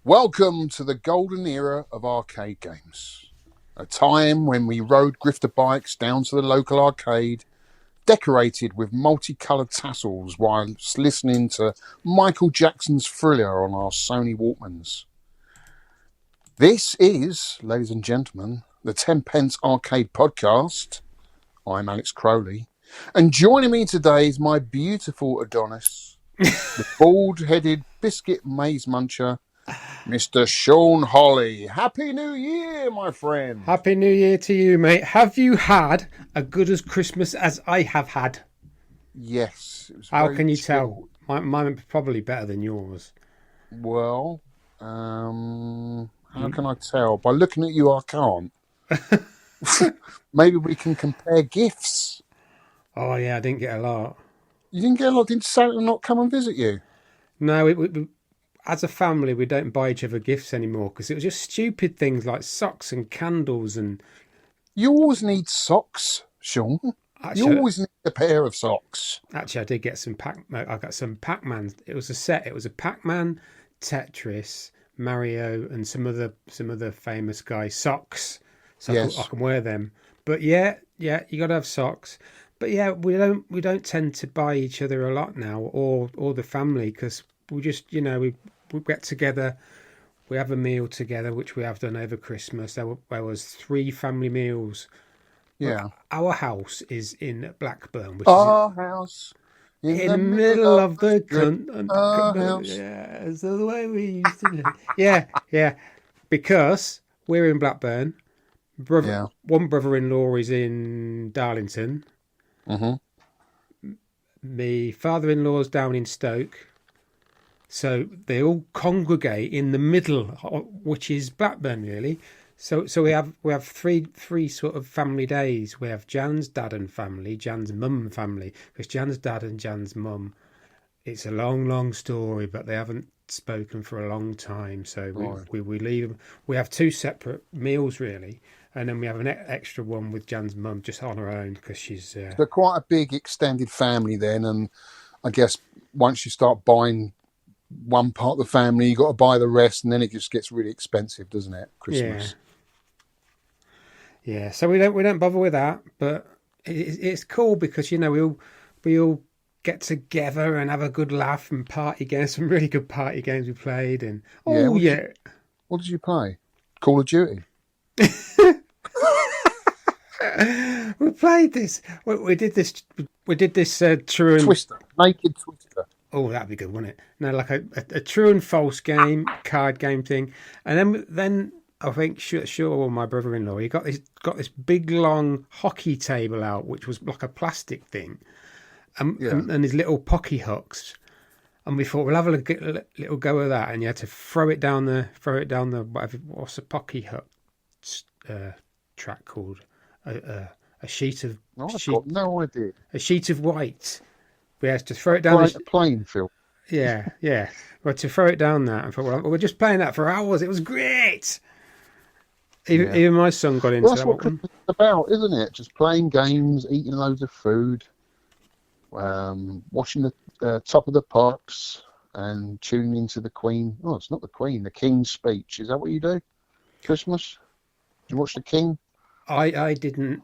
Welcome to the golden era of arcade games. A time when we rode grifter bikes down to the local arcade, decorated with multicoloured tassels whilst listening to Michael Jackson's Thriller on our Sony Walkmans. This is, ladies and gentlemen, the 10 Pence Arcade Podcast. I'm Alex Crowley, and joining me today is my beautiful Adonis, the bald-headed biscuit maze muncher, Mr. Shaun Holly. Happy New Year, my friend. Happy New Year to you, mate. Have you had a good as Christmas as I have had? Yes. It was How very can you chill. tell? Mine are probably better than yours. Well, how can I tell? By looking at you, I can't. Maybe we can compare gifts. Oh, yeah, I didn't get a lot. You didn't get a lot. Did Santa not come and visit you? No, as a family, we don't buy each other gifts anymore because it was just stupid things like socks and candles and... You always need socks, Shaun. You Actually, always need a pair of socks. I did get some I got some Pac-Man. It was a set. It was a Pac-Man, Tetris, Mario, and some other famous guy socks. So Yes. I can wear them. But yeah, you got to have socks. But yeah, we don't tend to buy each other a lot now, or the family, because we just we get together, we have a meal together, which we have done over Christmas. There was 3 family meals. Yeah. Our house is in Blackburn, which Our house in the middle of the street. Our house. yeah, so the way we used to live. Yeah, because we're in Blackburn. Yeah. One brother-in-law is in Darlington. Mm-hmm. My father-in-law's down in Stoke. So they all congregate in the middle, which is Blackburn, really. So we have three sort of family days. We have Jan's dad and family, Jan's mum and family, because Jan's dad and Jan's mum, it's a long story, but they haven't spoken for a long time. So we leave them. We have 2 separate meals, really, and then we have an extra one with Jan's mum just on her own because she's... They're quite a big extended family then, and I guess once you start buying one part of the family, you got to buy the rest, and then it just gets really expensive, doesn't it? Christmas. Yeah. So we don't bother with that, but it's cool because we all get together and have a good laugh and party games. Some really good party games we played, and What did you play? Call of Duty. we played this. We did this. We did this true and Twister, naked Twister. Oh, that'd be good, wouldn't it? No, like a true and false game, card game thing, and then I think sure my brother-in-law, he got this big long hockey table out, which was like a plastic thing, and his little pocky hooks, and we thought we'll have a little go of that, and you had to throw it down the whatever, what's a pocky hook track called, a sheet of Got no idea. a sheet of white. We had to throw it down a playing field. Yeah. We had to throw it down that. I thought, well, we're just playing that for hours. It was great. Even my son got into That's that what one. Christmas is about, isn't it? Just playing games, eating loads of food, watching the top of the pops, and tuning into the Queen. Oh, it's not the Queen, the King's speech. Is that what you do? Christmas? Do you watch the King? I didn't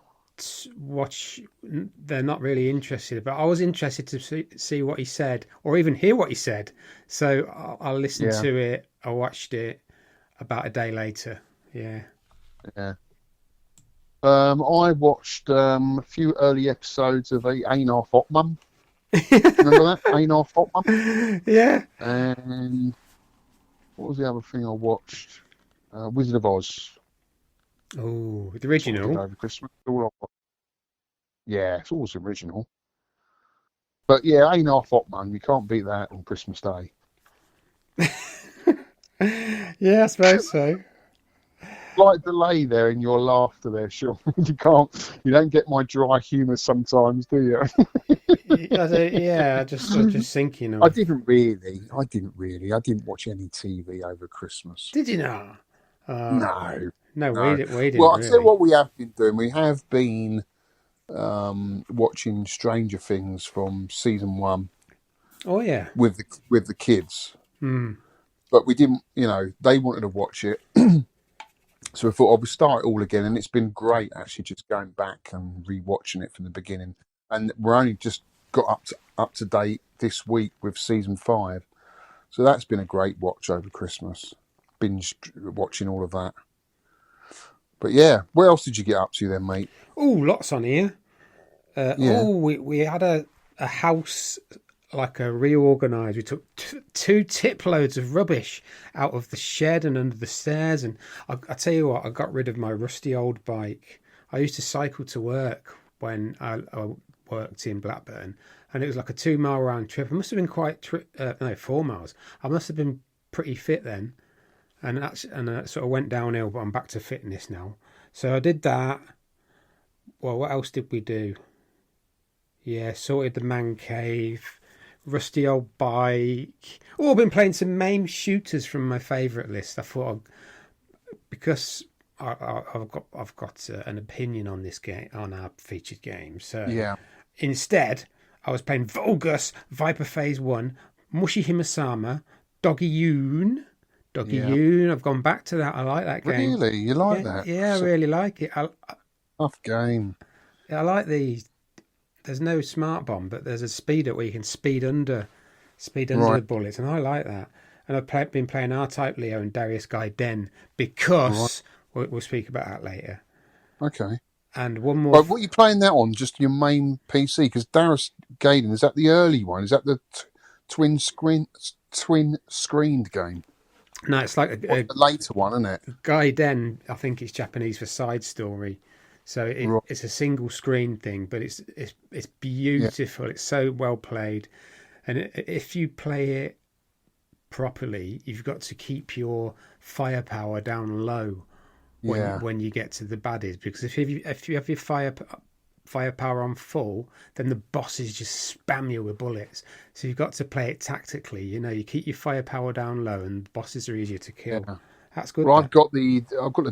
watch. They're not really interested, but I was interested to see what he said, or even hear what he said. So I'll listen to it. I watched it about a day later. Yeah. I watched a few early episodes of Ain't Our Hot Mum. Remember that? Ain't Our Hot Mum? Yeah. And what was the other thing I watched? Wizard of Oz. Oh, the original. Over Christmas. Yeah, it's always original. But yeah, Ain't Our Hot Mum. You can't beat that on Christmas Day. Yeah, I suppose so. Slight delay there in your laughter there, Shaun. You don't get my dry humour sometimes, do you? I'm just thinking. I didn't really. I didn't watch any TV over Christmas. Did you not? No. We didn't. Well, I'll really. tell you what we have been doing. We have been watching Stranger Things from season 1. Oh yeah. With the kids. but we didn't. They wanted to watch it, so we thought, we'll start it all again, and it's been great actually, just going back and rewatching it from the beginning. And we're only just got up to date this week with season 5, so that's been a great watch over Christmas. Binge watching all of that. But yeah, what else did you get up to then, mate? Oh, lots on here. Yeah. We had a house reorganised. We took 2 tip loads of rubbish out of the shed and under the stairs. And I tell you what, I got rid of my rusty old bike. I used to cycle to work when I worked in Blackburn, and it was like a 2-mile round trip. I must have been 4 miles. I must have been pretty fit then. And I sort of went downhill, but I'm back to fitness now. So I did that. Well, what else did we do? Yeah, sorted the man cave, rusty old bike. Oh, I've been playing some MAME shooters from my favourite list. I thought, because I've got an opinion on this game, on our featured game. So Yeah. instead, I was playing Vulgus, Viper Phase 1, Mushi Himasama, Doggy Yoon. I've gone back to that. I like that game. Really? You like that? Yeah, I really like it. Tough game. I like these. There's no smart bomb, but there's a speeder where you can speed under the bullets, and I like that. And I've been playing R-Type Leo and Darius Guy Den because we'll speak about that later. Okay. And one more. But what are you playing that on? Just your main PC? Because Darius Gaiden, is that the early one? Is that the twin screened game? No, it's like a the later one, isn't it? Guy Den. I think it's Japanese for side story. So it's a single screen thing, but it's beautiful. Yeah. It's so well played, and if you play it properly, you've got to keep your firepower down low when you get to the baddies, because if you have your firepower on full, then the bosses just spam you with bullets. So you've got to play it tactically. You keep your firepower down low, and the bosses are easier to kill. Yeah. That's good. Well, I've got the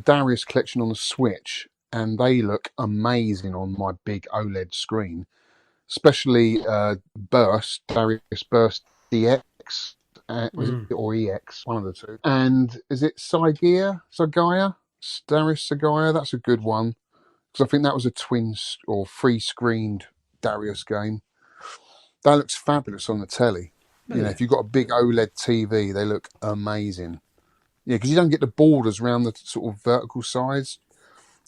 Darius collection on the Switch, and they look amazing on my big OLED screen, especially Burst, Darius Burst DX, or EX, one of the two. And is it Sagaya? Darius Sagaya? That's a good one, because I think that was a twin or free-screened Darius game. That looks fabulous on the telly. If you've got a big OLED TV, they look amazing. Yeah, because you don't get the borders around the sort of vertical sides.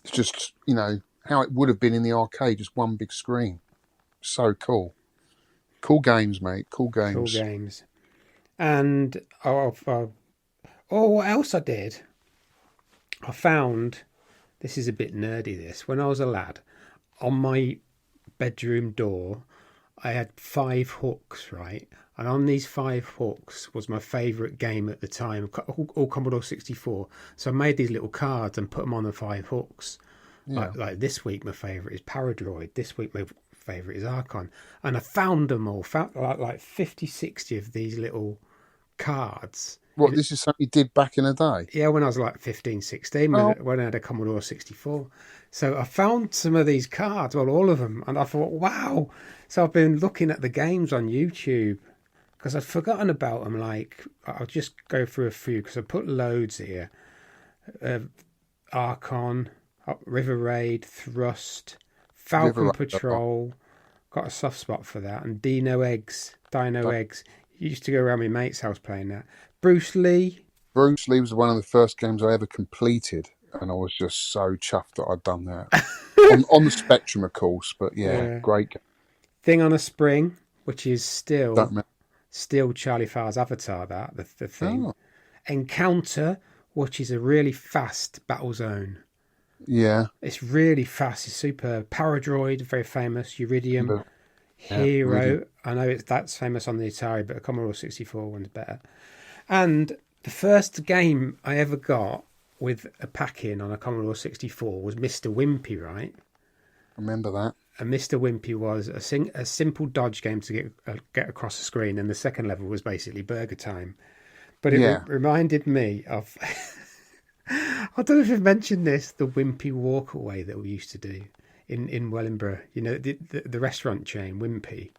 It's just, how it would have been in the arcade, just one big screen. So cool. Cool games, mate. Cool games. And, what else I did? I found, this is a bit nerdy, when I was a lad, on my bedroom door, I had 5 hooks, right? And on these 5 hooks was my favourite game at the time, all Commodore 64. So I made these little cards and put them on the 5 hooks. Yeah. Like this week, my favourite is Paradroid. This week, my favourite is Archon. And I found them all, like 50, 60 of these little cards. What, this is something you did back in the day? Yeah, when I was like 15, 16, when I had a Commodore 64. So I found some of these cards, all of them, and I thought, wow. So I've been looking at the games on YouTube, because I'd forgotten about them. Like, I'll just go through a few, because I put loads here. Archon, River Raid, Thrust, Falcon Patrol. Got a soft spot for that. And Dino Eggs. Used to go around my mate's house playing that. Bruce Lee was one of the first games I ever completed, and I was just so chuffed that I'd done that. on the Spectrum, of course, but great game. Thing on a Spring, which is still Charlie Farr's Avatar, the thing. Oh. Encounter, which is a really fast battle zone. Yeah. It's really fast. It's super. Paradroid, very famous. Uridium. Hero. I know that's famous on the Atari, but a Commodore 64 one's better. And the first game I ever got with a pack-in on a Commodore 64 was Mr. Wimpy, right? I remember that. And Mr. Wimpy was a simple dodge game to get across the screen, and the second level was basically Burger Time. But it reminded me of... I don't know if you've mentioned this, the Wimpy Walkaway that we used to do in Wellingborough. The restaurant chain, Wimpy.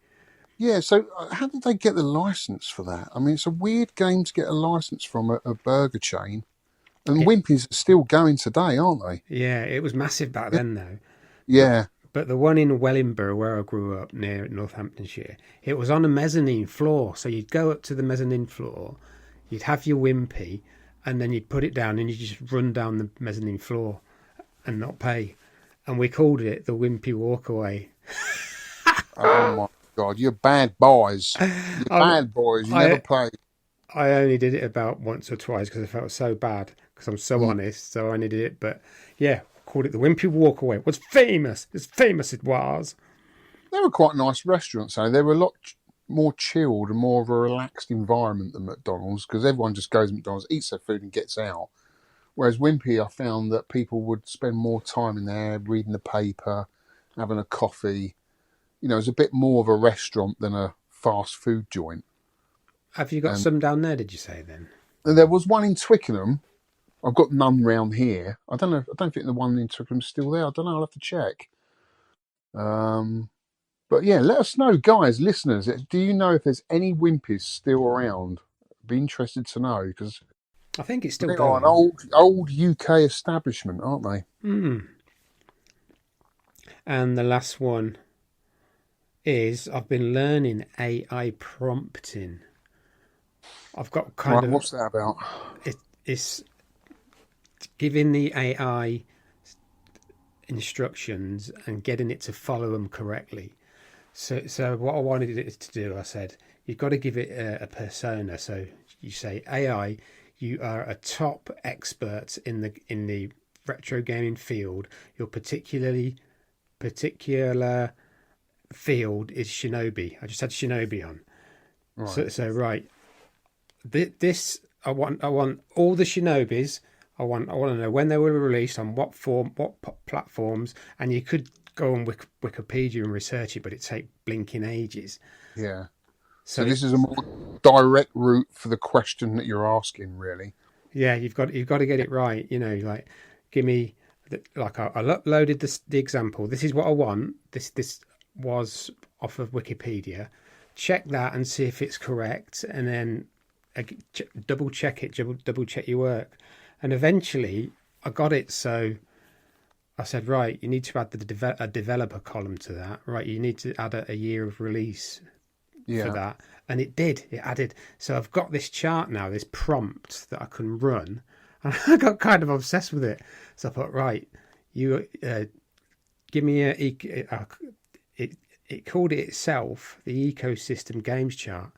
Yeah, so how did they get the license for that? I mean, it's a weird game to get a license from a burger chain. And It, Wimpy's are still going today, aren't they? yeah, it was massive back then though. But Yeah. but the one in Wellingborough where I grew up near Northamptonshire, it was on a mezzanine floor. So you'd go up to the mezzanine floor, you'd have your Wimpy, and then you'd put it down and you just run down the mezzanine floor and not pay. And we called it the Wimpy Walkaway. Oh my God, you're bad boys. You're I, bad boys. You never I play. I only did it about once or twice because I felt so bad because I'm so honest. So I only did it, but yeah, called it the Wimpy Walkaway. It was famous. It's famous. It was. They were quite nice restaurants, though. They were a lot more chilled and more of a relaxed environment than McDonald's because everyone just goes to McDonald's, eats their food, and gets out. Whereas Wimpy, I found that people would spend more time in there reading the paper, having a coffee. You know, it was a bit more of a restaurant than a fast food joint. Have you got And some down there? Did you say then? there was one in Twickenham. I've got none round here. I don't know. I don't think the one in Twickenham's still there. I don't know. I'll have to check. But yeah, let us know, guys, listeners. Do you know if there's any Wimpies still around? I'd be interested to know because I think it's still they are an going. old UK establishment, aren't they? And the last one is I've been learning AI prompting. I've got kind Right, of what's that about? it's giving the AI instructions and getting it to follow them correctly. So what I wanted it to do, I said, you've got to give it a persona. So you say, AI, you are a top expert in the retro gaming field. Your particular field is Shinobi. I just had Shinobi on. Right. So right, this I want all the Shinobis. I want to know when they were released, on what platforms, and you could go on Wikipedia and research it, but it'd take blinking ages. Yeah. So So this is a more direct route for the question that you're asking, really. yeah, you've got to get it right. You know, like give me like I uploaded the example. This is what I want. This was off of Wikipedia. Check that and see if it's correct, and then double check it. Double check your work. And eventually, I got it. So I said, right, you need to add a developer column to that. Right, you need to add a year of release for that. And it did. It added. So I've got this chart now, this prompt that I can run. And I got kind of obsessed with it. So I thought, right, you give me it called it itself the ecosystem games chart.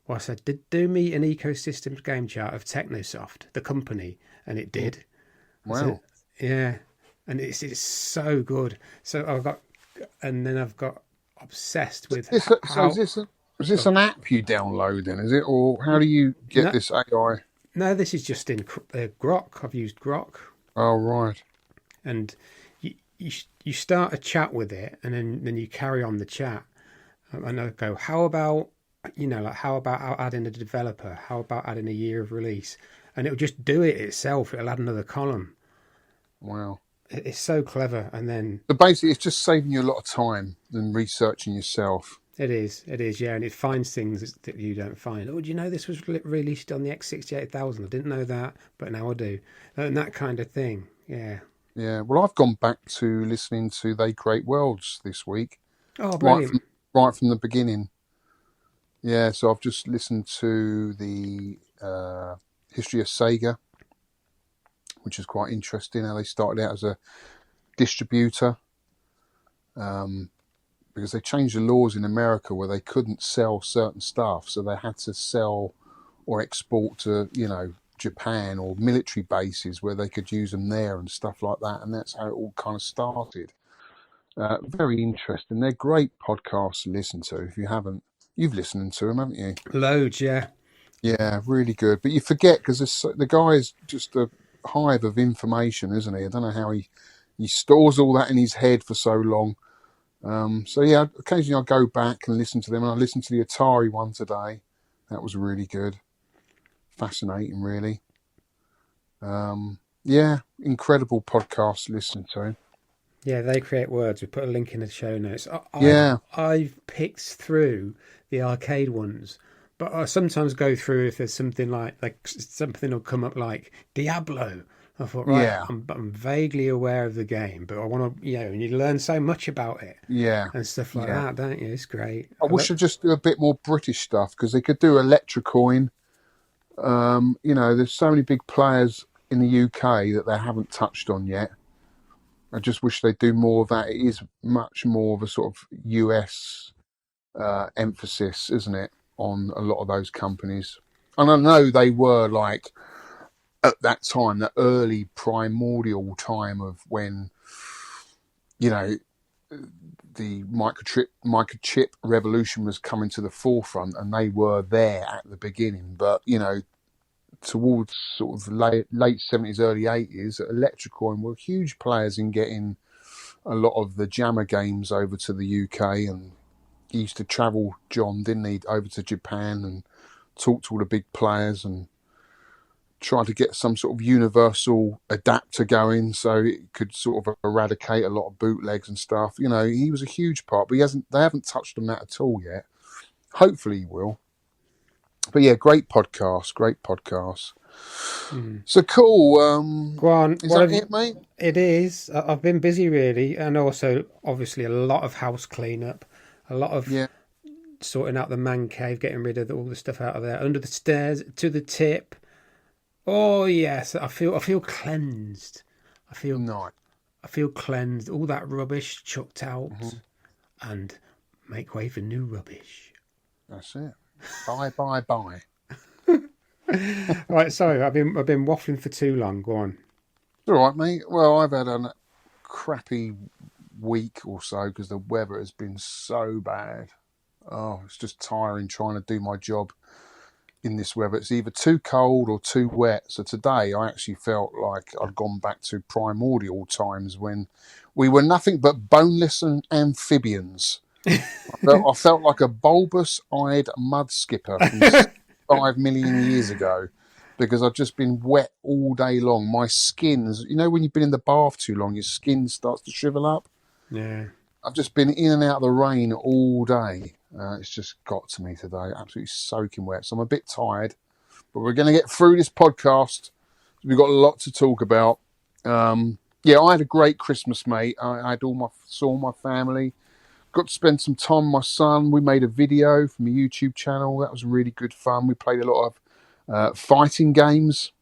Well, I said, do me an ecosystem game chart of Technosoft, the company, and it did. Wow. Said, yeah, and it's so good. So I've got obsessed with how. So is this an app you download then? Is it, or how do you get this AI? No, this is just in Grok. I've used Grok. Oh, right. And you start a chat with it, and then you carry on the chat. And I go, how about adding a developer? How about adding a year of release? And it'll just do it itself. It'll add another column. Wow. It's so clever. And then So basically, it's just saving you a lot of time than researching yourself. it is, yeah. And it finds things that you don't find. Oh, do you know this was released on the X68000? I didn't know that, but now I do. And that kind of thing. Yeah. Yeah. Well, I've gone back to listening to They Create Worlds this week. Oh, brilliant. Right from the beginning. Yeah, so I've just listened to the history of Sega, which is quite interesting. How they started out as a distributor, because they changed the laws in America where they couldn't sell certain stuff, so they had to sell or export to, Japan or military bases where they could use them there and stuff like that. And that's how it all kind of started. Very interesting. They're great podcasts to listen to. If you haven't, you've listened to them, haven't you? Loads, yeah. Yeah, really good. But you forget because the guy is just a hive of information, isn't he? I don't know how he stores all that in his head for so long. So yeah, occasionally I go back and listen to them. And I listened to the Atari one today. That was really good. Fascinating, really. Yeah, incredible podcast to listen to. Yeah, they create words. We put a link in the show notes. Yeah, I've picked through the arcade ones, but I sometimes go through if there's something like something will come up like Diablo. I thought, right, yeah, I'm vaguely aware of the game, but I want to, and you learn so much about it yeah, and stuff like yeah. that, don't you? It's great. I wish I'd just do a bit more British stuff because they could do Electrocoin. There's so many big players in the UK that they haven't touched on yet. I just wish they'd do more of that. It is much more of a sort of US emphasis, isn't it, on a lot of those companies? And I know they were like at that time, the early primordial time of when, you know, the microchip revolution was coming to the forefront, and they were there at the beginning. But towards sort of late 70s, early 80s, Electrocoin were huge players in getting a lot of the Jammer games over to the UK, and he used to travel, John, didn't he, over to Japan and talk to all the big players and try to get some sort of universal adapter going so it could sort of eradicate a lot of bootlegs and stuff. He was a huge part, but they haven't touched on that at all yet. Hopefully he will. But yeah, great podcast, great podcast. So cool. Go on. Is that it, mate? It is. I've been busy really, and also obviously a lot of house cleanup, a lot of Yeah. sorting out the man cave, getting rid of all the stuff out of there, under the stairs to the tip. Oh yes, I feel cleansed. I feel No. I feel cleansed. All that rubbish chucked out, Mm-hmm. and make way for new rubbish. That's it. Bye, bye, bye. Right, sorry, I've been waffling for too long. Go on. All right, mate. Well, I've had a crappy week or so because the weather has been so bad. Oh, it's just tiring trying to do my job in this weather. It's either too cold or too wet. So today I actually felt like I'd gone back to primordial times when we were nothing but boneless and amphibians. I felt like a bulbous-eyed mud skipper from 5 million years ago because I've just been wet all day long. My skin's, when you've been in the bath too long, your skin starts to shrivel up. Yeah. I've just been in and out of the rain all day. It's just got to me today, absolutely soaking wet. So I'm a bit tired, but we're going to get through this podcast. We've got a lot to talk about. Yeah, I had a great Christmas, mate. I had saw my family. Got to spend some time with my son. We made a video from a YouTube channel. That was really good fun. We played a lot of fighting games.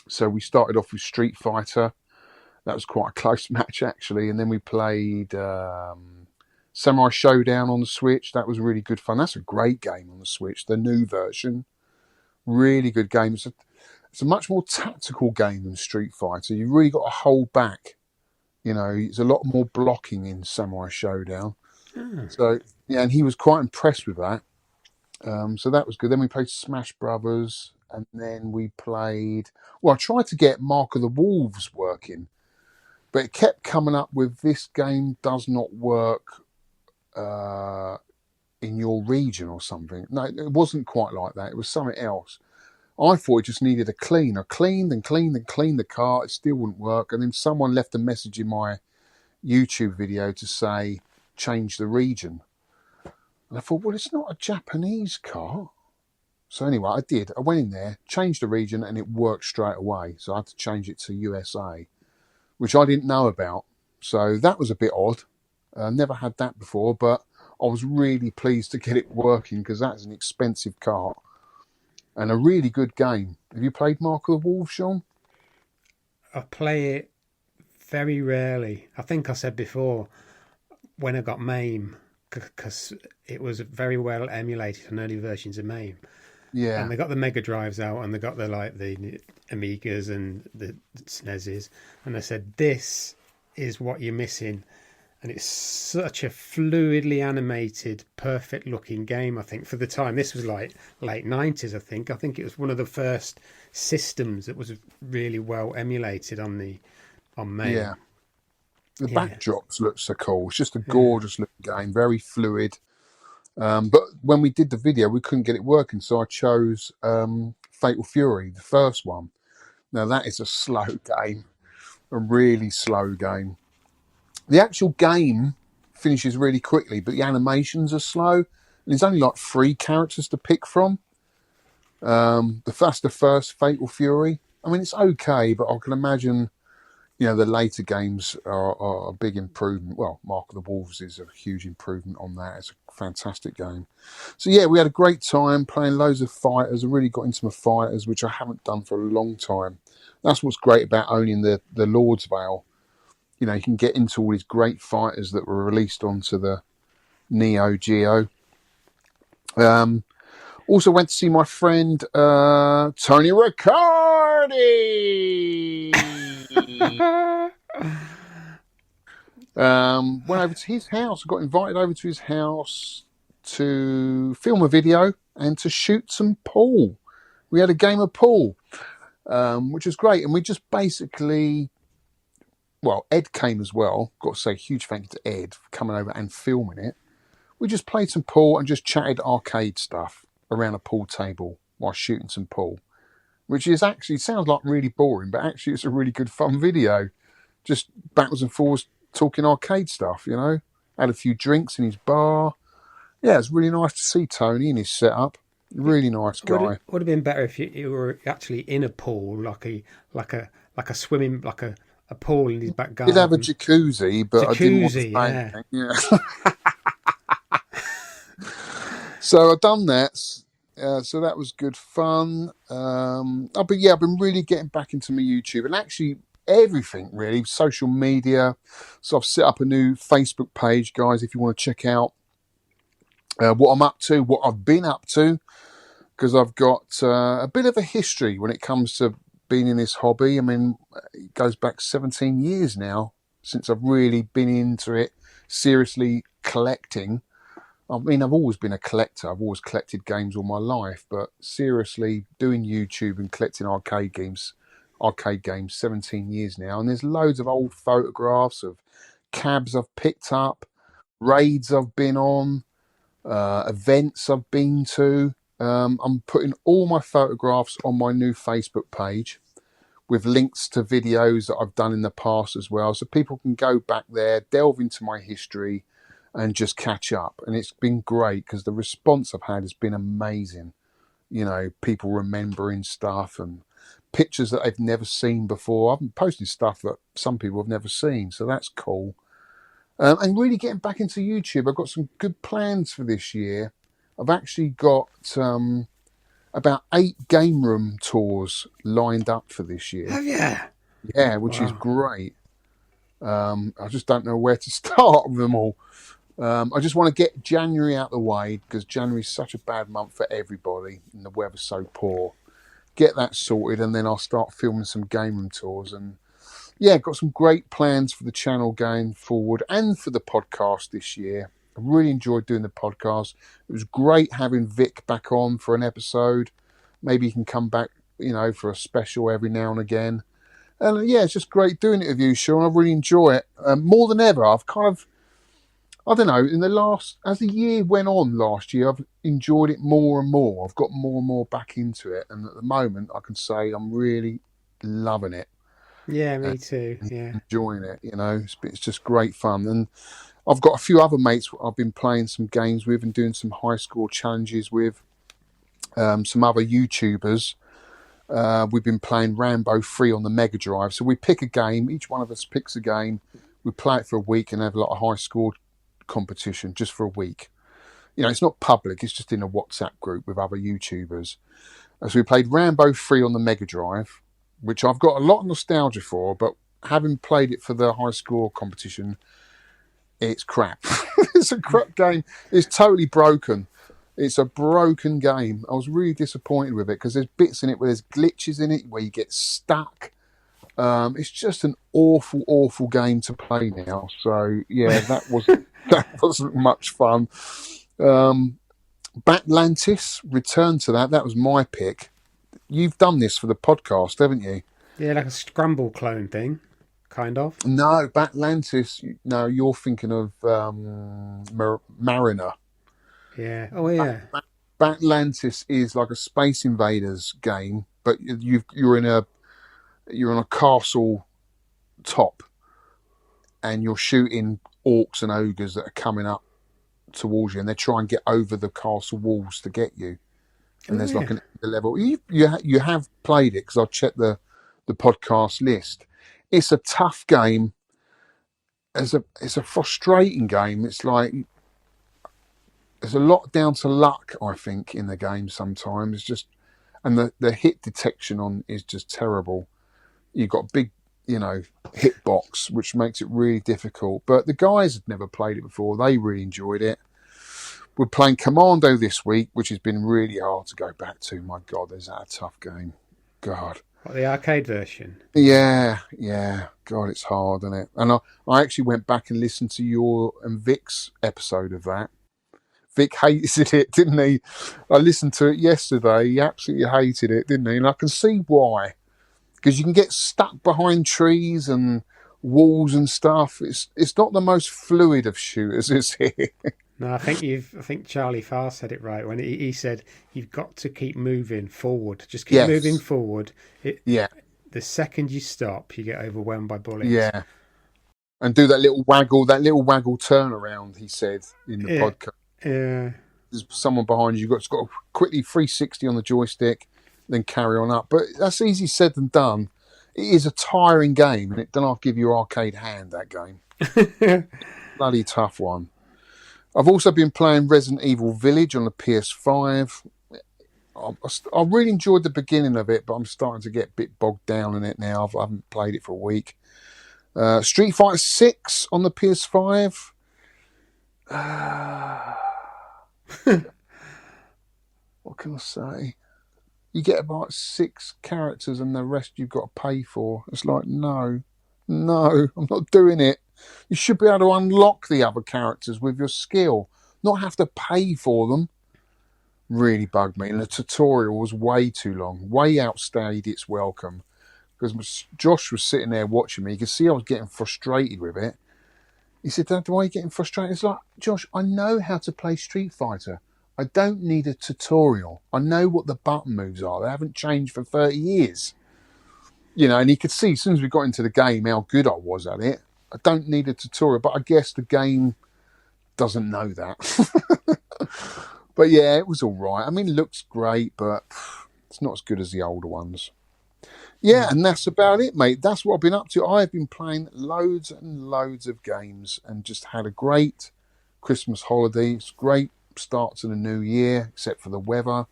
So we started off with Street Fighter. That was quite a close match, actually. And then we played Samurai Showdown on the Switch. That was really good fun. That's a great game on the Switch, the new version. Really good game. It's a much more tactical game than Street Fighter. You've really got to hold back. There's a lot more blocking in Samurai Showdown. So, yeah, and he was quite impressed with that. So that was good. Then we played Smash Brothers, and then we played... Well, I tried to get Mark of the Wolves working, but it kept coming up with this game does not work in your region or something. No, it wasn't quite like that. It was something else. I thought it just needed a clean. I cleaned and cleaned and cleaned the car. It still wouldn't work. And then someone left a message in my YouTube video to say, change the region. And I thought, well, it's not a Japanese car. So anyway, I did. I went in there, changed the region, and it worked straight away. So I had to change it to USA, which I didn't know about. So that was a bit odd. Never had that before, but I was really pleased to get it working because that's an expensive car. And a really good game. Have you played Mark of the Wolves, Shaun? I play it very rarely. I think I said before when I got MAME, because it was very well emulated on early versions of MAME. Yeah. And they got the Mega Drives out, and they got the Amigas and the SNESes, and they said this is what you're missing. And it's such a fluidly animated, perfect looking game, I think, for the time. This was like late 90s, I think. I think it was one of the first systems that was really well emulated on MAME. Yeah. The backdrops look so cool. It's just a gorgeous looking game, very fluid. But when we did the video, we couldn't get it working. So I chose Fatal Fury, the first one. Now, that is a slow game, a really slow game. The actual game finishes really quickly, but the animations are slow, and there's only like 3 characters to pick from. That's the first Fatal Fury. I mean, it's okay, but I can imagine, the later games are a big improvement. Well, Mark of the Wolves is a huge improvement on that. It's a fantastic game. So yeah, we had a great time playing loads of fighters. I really got into my fighters, which I haven't done for a long time. That's what's great about owning the Lord's Vale. You can get into all these great fighters that were released onto the Neo Geo. Also went to see my friend Tony Riccardi. Went over to his house. Got invited over to his house to film a video and to shoot some pool. We had a game of pool, which was great. And we just basically, Ed came as well. Got to say, huge thank you to Ed for coming over and filming it. We just played some pool and just chatted arcade stuff around a pool table while shooting some pool, which is actually sounds like really boring, but actually it's a really good fun video. Just backwards and forwards talking arcade stuff, Had a few drinks in his bar. Yeah, it's really nice to see Tony in his setup. Really nice guy. Would have been better if you were actually in a pool, like a swimming, like a pool in his back garden. Did have a jacuzzi, but I didn't want to say anything. Yeah. So I've done that. So that was good fun. I've been really getting back into my YouTube and actually everything really, social media. So I've set up a new Facebook page, guys, if you want to check out what I'm up to, what I've been up to, because I've got a bit of a history when it comes to being in this hobby. I mean, it goes back 17 years now since I've really been into it, seriously collecting. I mean, I've always been a collector. I've always collected games all my life, but seriously doing YouTube and collecting arcade games, 17 years now. And there's loads of old photographs of cabs I've picked up, raids I've been on, events I've been to. I'm putting all my photographs on my new Facebook page with links to videos that I've done in the past as well. So people can go back there, delve into my history, and just catch up. And it's been great because the response I've had has been amazing. People remembering stuff and pictures that they've never seen before. I've been posting stuff that some people have never seen, so that's cool. And really getting back into YouTube. I've got some good plans for this year. I've actually got about 8 game room tours lined up for this year. Have you? Yeah, which is great. I just don't know where to start with them all. I just want to get January out of the way because January is such a bad month for everybody and the weather's so poor. Get that sorted and then I'll start filming some game room tours. And yeah, got some great plans for the channel going forward and for the podcast this year. I really enjoyed doing the podcast. It was great having Vic back on for an episode. Maybe he can come back, for a special every now and again. And yeah, it's just great doing it with you, Shaun. I really enjoy it. More than ever, I've kind of, I don't know, as the year went on last year, I've enjoyed it more and more. I've got more and more back into it. And at the moment, I can say I'm really loving it. Yeah, me too. Yeah. Enjoying it, It's just great fun. And I've got a few other mates I've been playing some games with and doing some high score challenges with. Some other YouTubers. We've been playing Rambo 3 on the Mega Drive. So we pick a game. Each one of us picks a game. We play it for a week and have a lot of high score competition just for a week. It's not public. It's just in a WhatsApp group with other YouTubers. So we played Rambo 3 on the Mega Drive, which I've got a lot of nostalgia for, but having played it for the high score competition, it's crap. It's a crap game. It's totally broken. It's a broken game. I was really disappointed with it because there's bits in it where there's glitches in it where you get stuck. It's just an awful, awful game to play now. So yeah, that wasn't much fun. Batlantis, return to that. That was my pick. You've done this for the podcast, haven't you? Yeah, like a Scramble clone thing, kind of. No, Batlantis. No, you're thinking of Mariner. Yeah. Oh, yeah. Batlantis is like a Space Invaders game, but you're in a castle top, and you're shooting orcs and ogres that are coming up towards you, and they try and get over the castle walls to get you. And there's like an level. You have played it, because I checked the podcast list. It's a tough game. It's a frustrating game. It's like there's a lot down to luck, I think, in the game sometimes. It's just, and the hit detection on is just terrible. You've got a big, hit box, which makes it really difficult. But the guys had never played it before. They really enjoyed it. We're playing Commando this week, which has been really hard to go back to. My God, is that a tough game? God. What, the arcade version? Yeah. God, it's hard, isn't it? And I actually went back and listened to your and Vic's episode of that. Vic hated it, didn't he? I listened to it yesterday. He absolutely hated it, didn't he? And I can see why. Because you can get stuck behind trees and walls and stuff. It's not the most fluid of shooters, is it? No, I think Charlie Farr said it right when he said you've got to keep moving forward. Just keep moving forward. The second you stop, you get overwhelmed by bullets. Yeah. And do that little waggle turnaround, he said in the podcast. Yeah. There's someone behind you. You've got to quickly 360 on the joystick, then carry on up. But that's easy said than done. It is a tiring game, and it don't give you arcade hand, that game. Bloody tough one. I've also been playing Resident Evil Village on the PS5. I really enjoyed the beginning of it, but I'm starting to get a bit bogged down in it now. I haven't played it for a week. Street Fighter 6 on the PS5. What can I say? You get about 6 characters and the rest you've got to pay for. It's like, no, I'm not doing it. You should be able to unlock the other characters with your skill, not have to pay for them. Really bugged me. And the tutorial was way too long, way outstayed its welcome. Because Josh was sitting there watching me. You could see I was getting frustrated with it. He said, Dad, why are you getting frustrated? It's like, Josh, I know how to play Street Fighter. I don't need a tutorial. I know what the button moves are. They haven't changed for 30 years. And he could see as soon as we got into the game how good I was at it. I don't need a tutorial, but I guess the game doesn't know that. But yeah, it was all right. I mean, it looks great, but it's not as good as the older ones. Yeah, and that's about it, mate. That's what I've been up to. I've been playing loads and loads of games and just had a great Christmas holiday. It's great start to the new year, except for the weather.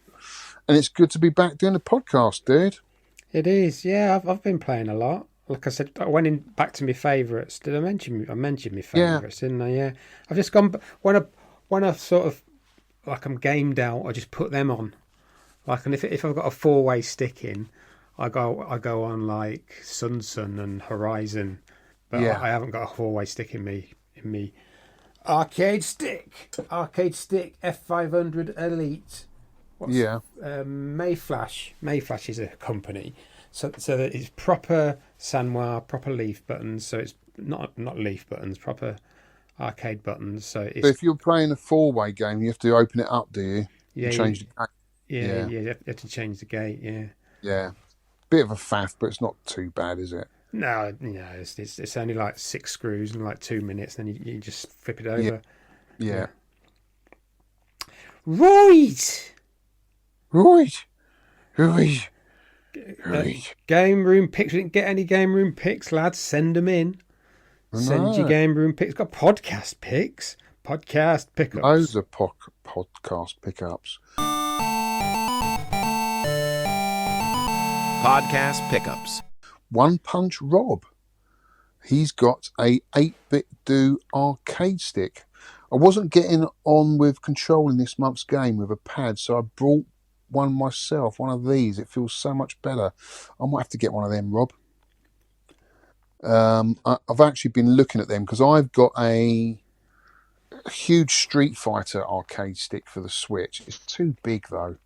And it's good to be back doing the podcast, dude. It is, yeah. I've been playing a lot. Like I said, I went back to my favourites. Did I mention my favourites, didn't I? Yeah. I've just gone when I sort of like I'm gamed out, I just put them on. Like, and if I've got a 4-way stick in, I go on like Sun and Horizon, but I haven't got a 4-way stick in me arcade stick F500 Elite. Mayflash is a company. So that it's proper Sanwa, proper leaf buttons. So it's not leaf buttons, proper arcade buttons. So if you're playing a 4-way game, you have to open it up, do you? Yeah, change the gate. Yeah, you have to change the gate. Yeah. Yeah, bit of a faff, but it's not too bad, is it? No, it's only like 6 screws in like 2 minutes, then you just flip it over. Yeah. Right. Right. Game room picks. We didn't get any game room picks, lads. Send them in. Send your game room picks. Got podcast picks. Podcast pickups. Loads of podcast pickups. Podcast pickups. One Punch Rob. He's got a 8-bit do arcade stick. I wasn't getting on with controlling this month's game with a pad, so I brought one myself, one of these. It feels so much better. I might have to get one of them, Rob. I've actually been looking at them because I've got a huge Street Fighter arcade stick for the Switch. It's too big though.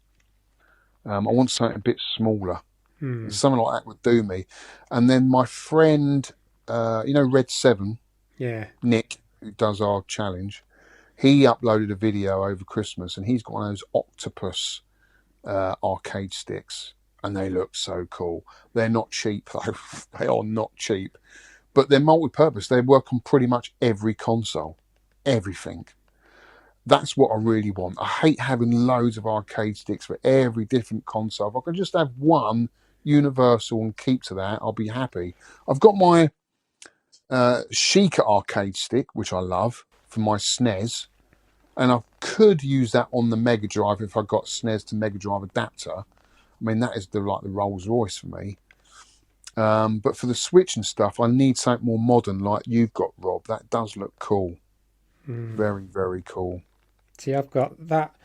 I want something a bit smaller. Something like that would do me. And then my friend, Red 7, Nick, who does our challenge, he uploaded a video over Christmas, and he's got one of those octopus arcade sticks, and they look so cool. They're not cheap though. They are not cheap, but they're multi-purpose. They work on pretty much every console, everything. That's what I really want. I hate having loads of arcade sticks for every different console. If I can just have one universal and keep to that, I'll be happy. I've got my Sheikah arcade stick, which I love, for my SNES, and I could use that on the Mega Drive if I got SNES to Mega Drive adapter. I mean, that is the Rolls Royce for me. But for the Switch and stuff, I need something more modern, like you've got, Rob. That does look cool. Very, very cool. See, I've got that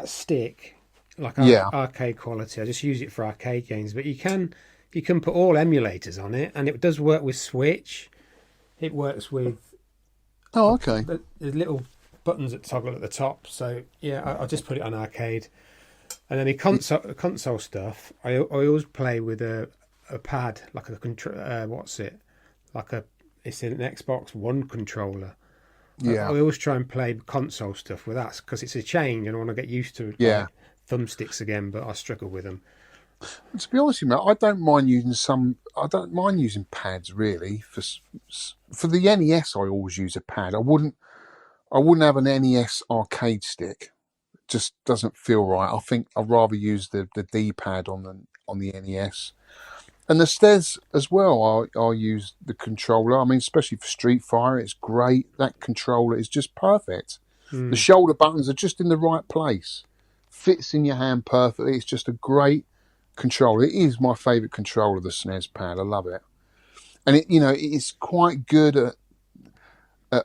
stick, like Yeah. arcade quality. I just use it for arcade games, but you can put all emulators on it, and it does work with Switch. It works with Okay. the little buttons that toggle at the top. So yeah, I'll just put it on arcade. And then the console stuff, I always play with a pad, like a it's an Xbox One controller. Yeah. I always try and play console stuff with that because it's a change and I want to get used to thumbsticks again, but I struggle with them. To be honest with you, I don't mind using pads really. For the NES, I always use a pad. I wouldn't have an NES arcade stick. It just doesn't feel right. I think I'd rather use the D-pad on the NES. And the SNES as well, I'll use the controller. I mean, especially for Street Fighter, it's great. That controller is just perfect. The shoulder buttons are just in the right place. Fits in your hand perfectly. It's just a great controller. It is my favourite controller, the SNES pad. I love it. And it's quite good at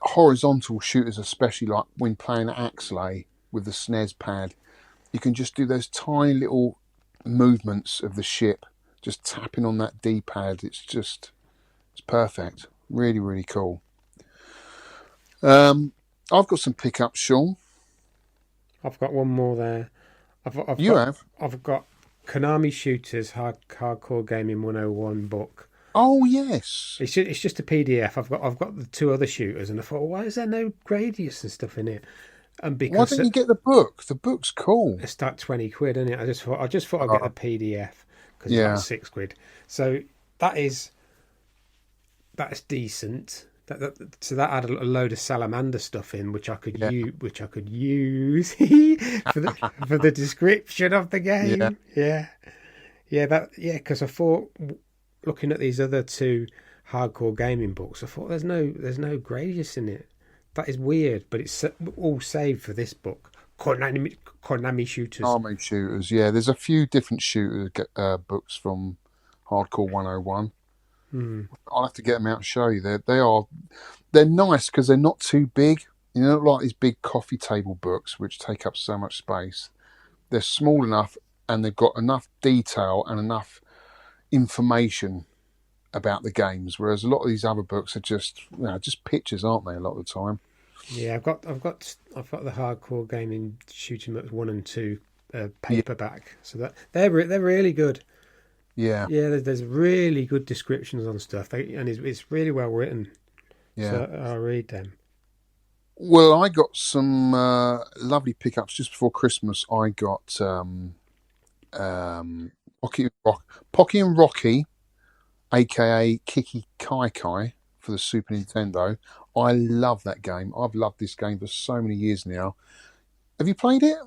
horizontal shooters, especially like when playing Axlay with the SNES pad. You can just do those tiny little movements of the ship. Just tapping on that D-pad, it's perfect. Really, really cool. I've got some pickups, Shaun. I've got one more there. I've got Konami Shooters Hardcore Gaming 101 book. Oh yes, it's just a PDF. I've got the two other shooters, and I thought, why is there no gradius and stuff in it? And because why don't you get the book? The book's cool. It's that £20, isn't it? I just thought I'd get the PDF. Because it's like £6. So that's decent. So that had a load of Salamander stuff in, which I could use for the description of the game. Because I thought, looking at these other two hardcore gaming books, I thought there's no gradius in it. That is weird, but it's all saved for this book. Konami Shooters. Konami Shooters, yeah. There's a few different shooter books from Hardcore 101. I'll have to get them out and show you. They're nice because they're not too big. Not like these big coffee table books which take up so much space. They're small enough and they've got enough detail and enough information about the games. Whereas a lot of these other books are just pictures, aren't they? A lot of the time. Yeah, I've got the hardcore gaming shooting books 1 and 2 paperback, so that they're really good. Yeah, there's really good descriptions on stuff, and it's really well written. Yeah, so I'll read them. Well, I got some lovely pickups just before Christmas. I got Pocky and Rocky, aka Kiki Kai Kai, for the Super Nintendo. I love that game. I've loved this game for so many years now. Have you played it?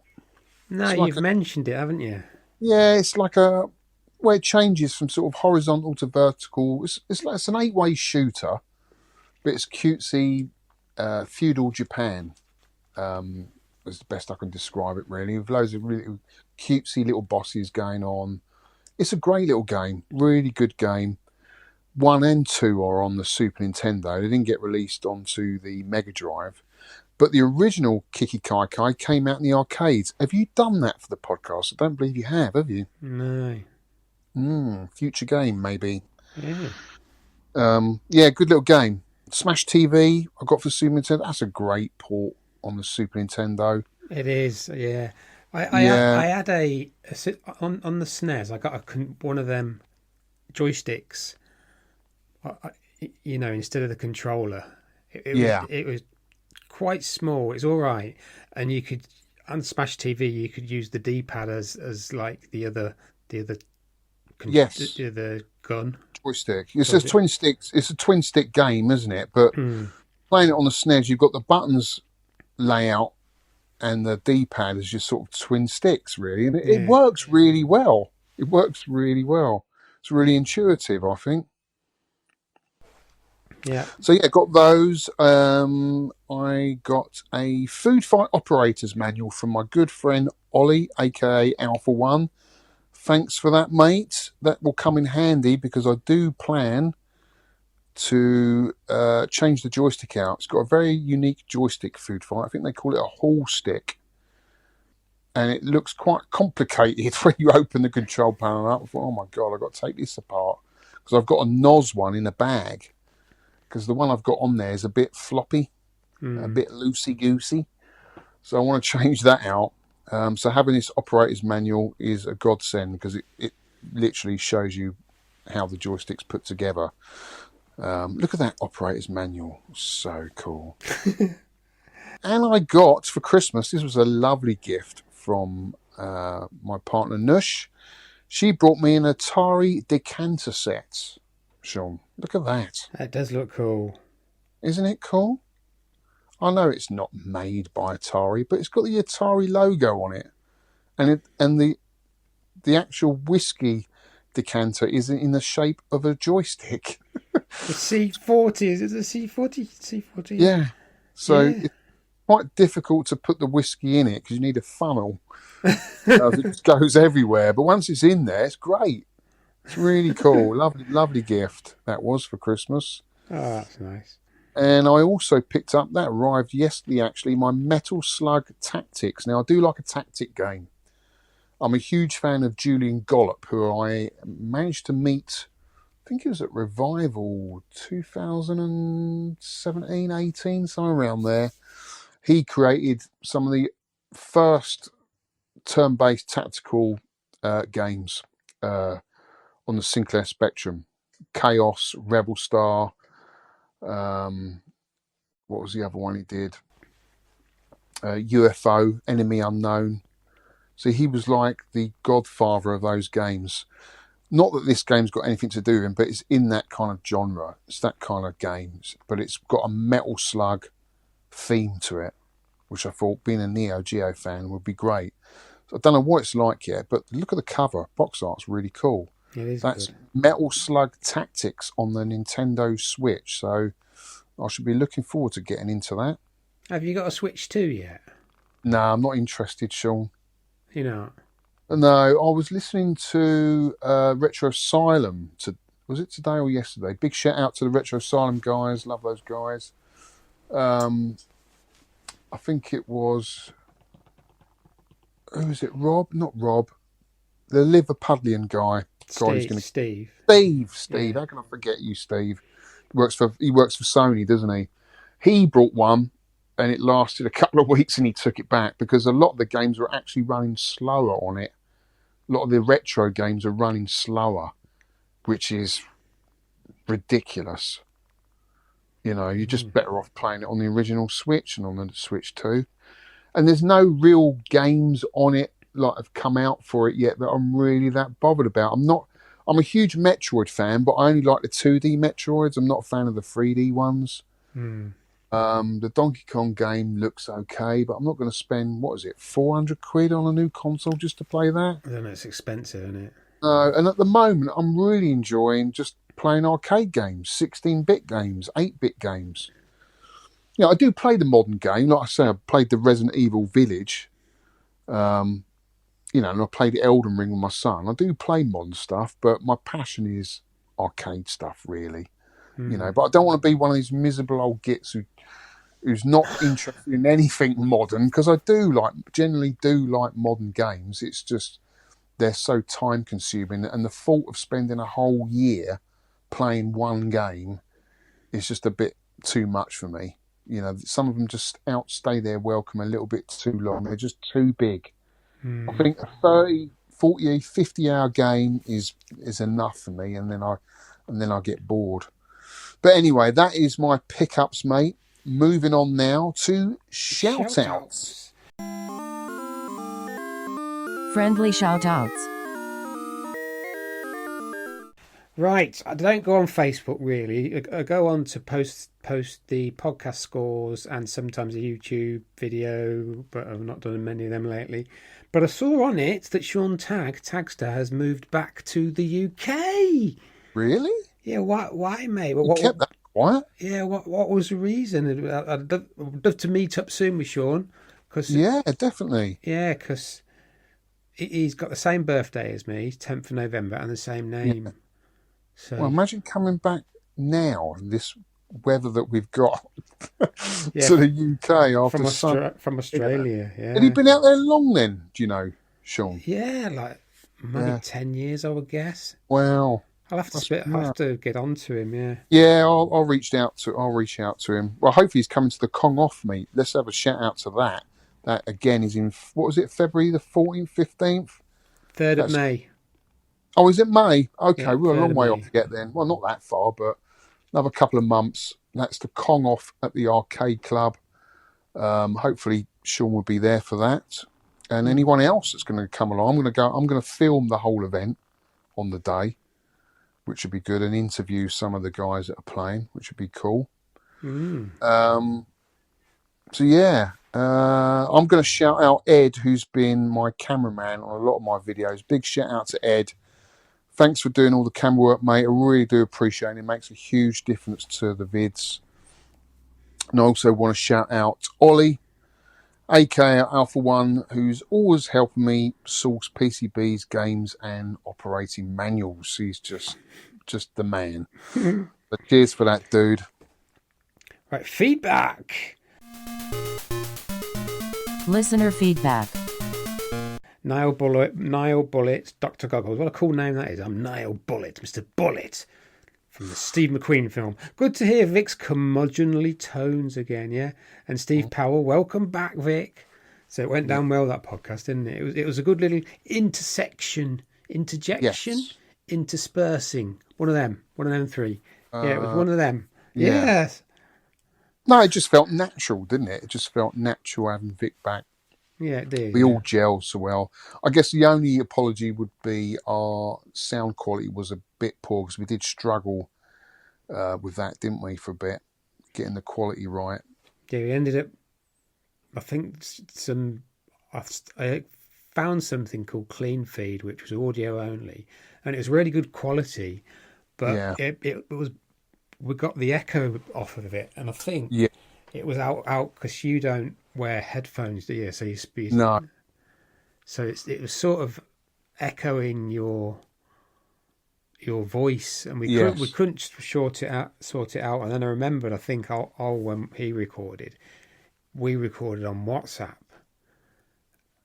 No, you've mentioned it, haven't you? Yeah, it's like where it changes from sort of horizontal to vertical. It's an 8-way shooter, but it's cutesy feudal Japan. Is the best I can describe it, really. With loads of really cutesy little bosses going on. It's a great little game. Really good game. 1 and 2 are on the Super Nintendo. They didn't get released onto the Mega Drive. But the original Kiki Kai Kai came out in the arcades. Have you done that for the podcast? I don't believe you have you? No. Future game, maybe. Yeah. Good little game. Smash TV, I got for Super Nintendo. That's a great port on the Super Nintendo. It is, yeah. I had on the SNES. I got one of them joysticks. Instead of the controller, it was quite small. It's all right, and you could on Smash TV you could use the D-pad as like the other Yes, the gun. joystick. It says twin sticks. It's a twin stick game, isn't it? But playing it on the SNES, you've got the buttons layout and the D-pad is just sort of twin sticks, really, and it works really well. It works really well. It's really intuitive, I think. Yeah. So yeah, got those. I got a food fight operator's manual from my good friend Ollie, aka Alpha One. Thanks for that, mate. That will come in handy because I do plan to change the joystick out. It's got a very unique joystick food fight. I think they call it a hall stick. And it looks quite complicated when you open the control panel up. I thought, oh my God, I've got to take this apart. Because I've got a NOS one in a bag. Because the one I've got on there is a bit floppy, a bit loosey-goosey. So I want to change that out. So having this operator's manual is a godsend because it literally shows you how the joystick's put together. Look at that operator's manual. So cool. And I got, for Christmas, this was a lovely gift from my partner Nush. She brought me an Atari decanter set. Shaun, look at that. That does look cool. Isn't it cool? I know it's not made by Atari, but it's got the Atari logo on it. And the actual whiskey decanter is in the shape of a joystick. The C40, is it the C40? C40? Yeah. So it's quite difficult to put the whiskey in it because you need a funnel. It just goes everywhere. But once it's in there, it's great. It's really cool. Lovely gift that was for Christmas. Oh, that's nice. And I also picked up, that arrived yesterday actually, my Metal Slug Tactics. Now, I do like a tactic game. I'm a huge fan of Julian Gollop, who I managed to meet, I think it was at Revival 2017, 18, somewhere around there. He created some of the first turn-based tactical games on the Sinclair Spectrum. Chaos, Rebel Star, what was the other one he did? UFO, Enemy Unknown. So he was like the godfather of those games. Not that this game's got anything to do with him, but it's in that kind of genre. It's that kind of games. But it's got a Metal Slug theme to it, which I thought, being a Neo Geo fan, would be great. So I don't know what it's like yet, but look at the cover. Box art's really cool. It is That's good. Metal Slug Tactics on the Nintendo Switch. So I should be looking forward to getting into that. Have you got a Switch 2 yet? No, I'm not interested, Shaun. You know. No, I was listening to Retro Asylum. Was it today or yesterday? Big shout out to the Retro Asylum guys. Love those guys. I think it was... Who is it? Rob? Not Rob. The Liverpudlian guy. Steve. Steve. How can I forget you, Steve? He works for Sony, doesn't he? He brought one, and it lasted a couple of weeks, and he took it back because a lot of the games were actually running slower on it. A lot of the retro games are running slower, which is ridiculous. You know, you're just better off playing it on the original Switch and on the Switch 2. And there's no real games on it like have come out for it yet that I'm really that bothered about. I'm a huge Metroid fan, but I only like the 2D Metroids. I'm not a fan of the 3D ones. The Donkey Kong game looks okay, but I'm not going to spend, what is it, 400 quid on a new console just to play that? I don't know, it's expensive, isn't it? And at the moment, I'm really enjoying just playing arcade games, 16-bit games, 8-bit games. You know, I do play the modern game. Like I say, I played the Resident Evil Village. You know, and I played Elden Ring with my son. I do play modern stuff, but my passion is arcade stuff, really. You know, but I don't want to be one of these miserable old gits who's not interested in anything modern, because I generally do like modern games. It's just they're so time consuming, and the thought of spending a whole year playing one game is just a bit too much for me. You know, some of them just outstay their welcome a little bit too long. They're just too big. I think a 30, 40, 50-hour game is enough for me, and then I get bored. But anyway, that is my pickups, mate. Moving on now to shout-outs. Friendly shout-outs. Right, I don't go on Facebook really. I go on to post the podcast scores and sometimes a YouTube video, but I've not done many of them lately. But I saw on it that Shaun Tagster has moved back to the UK. Really? Yeah, why, mate? You kept that quiet? Yeah, what was the reason? I'd love to meet up soon with Shaun, because Yeah, definitely. because he's got the same birthday as me, 10th of November, and the same name. Yeah. So Well, imagine coming back now, this weather that we've got yeah, to the UK after from Australia. Yeah, Had he been out there long then? Do you know, Shaun? yeah, like maybe Yeah. 10 years, I would guess. Wow. I'll have to get on to him. Yeah. Yeah, I'll reach out to him. Well, hopefully he's coming to the Kong Off meet. Let's have a shout out to that. That again is in, what was it, February the 14th, 15th? 3rd of May. Oh, is it May? Okay, Yeah, we're a 3rd long of way May. off to get then. Well, not that far, but another couple of months. That's the Kong Off at the Arcade Club. Hopefully Shaun will be there for that. And anyone else that's going to come along, I'm going to film the whole event on the day, which would be good, and interview some of the guys that are playing, which would be cool. So yeah, I'm going to shout out Ed, who's been my cameraman on a lot of my videos. Big shout out to Ed. Thanks for doing all the camera work, mate. I really do appreciate it. It makes a huge difference to the vids. And I also want to shout out Ollie, aka Alpha One, who's always helping me source PCBs, games, and operating manuals. He's just the man. But cheers for that, dude. Right, feedback. Listener feedback. Niall Bullet, Dr. Goggles. What a cool name that is. I'm Niall Bullet, Mr. Bullet, from the Steve McQueen film. Good to hear Vic's curmudgeonly tones again, yeah? And Steve Powell, welcome back, Vic. So it went down well, that podcast, didn't it? It was a good little interjection, Yes. interspersing. One of them three. Yeah, it was one of them. yeah. Yes. No, it just felt natural, didn't it? It just felt natural having Vic back. Yeah, it did. We all gel so well. I guess the only apology would be our sound quality was a bit poor, because we did struggle with that, didn't we, for a bit, getting the quality right. Yeah, we ended up, I think, I found something called Clean Feed, which was audio only, and it was really good quality, but Yeah. it was, we got the echo off of it, and I think Yeah. it was out because you don't wear headphones, do you? So you speak. No. So it was sort of echoing your voice, and we couldn't sort it out. And then I remembered, I think, when he recorded, we recorded on WhatsApp,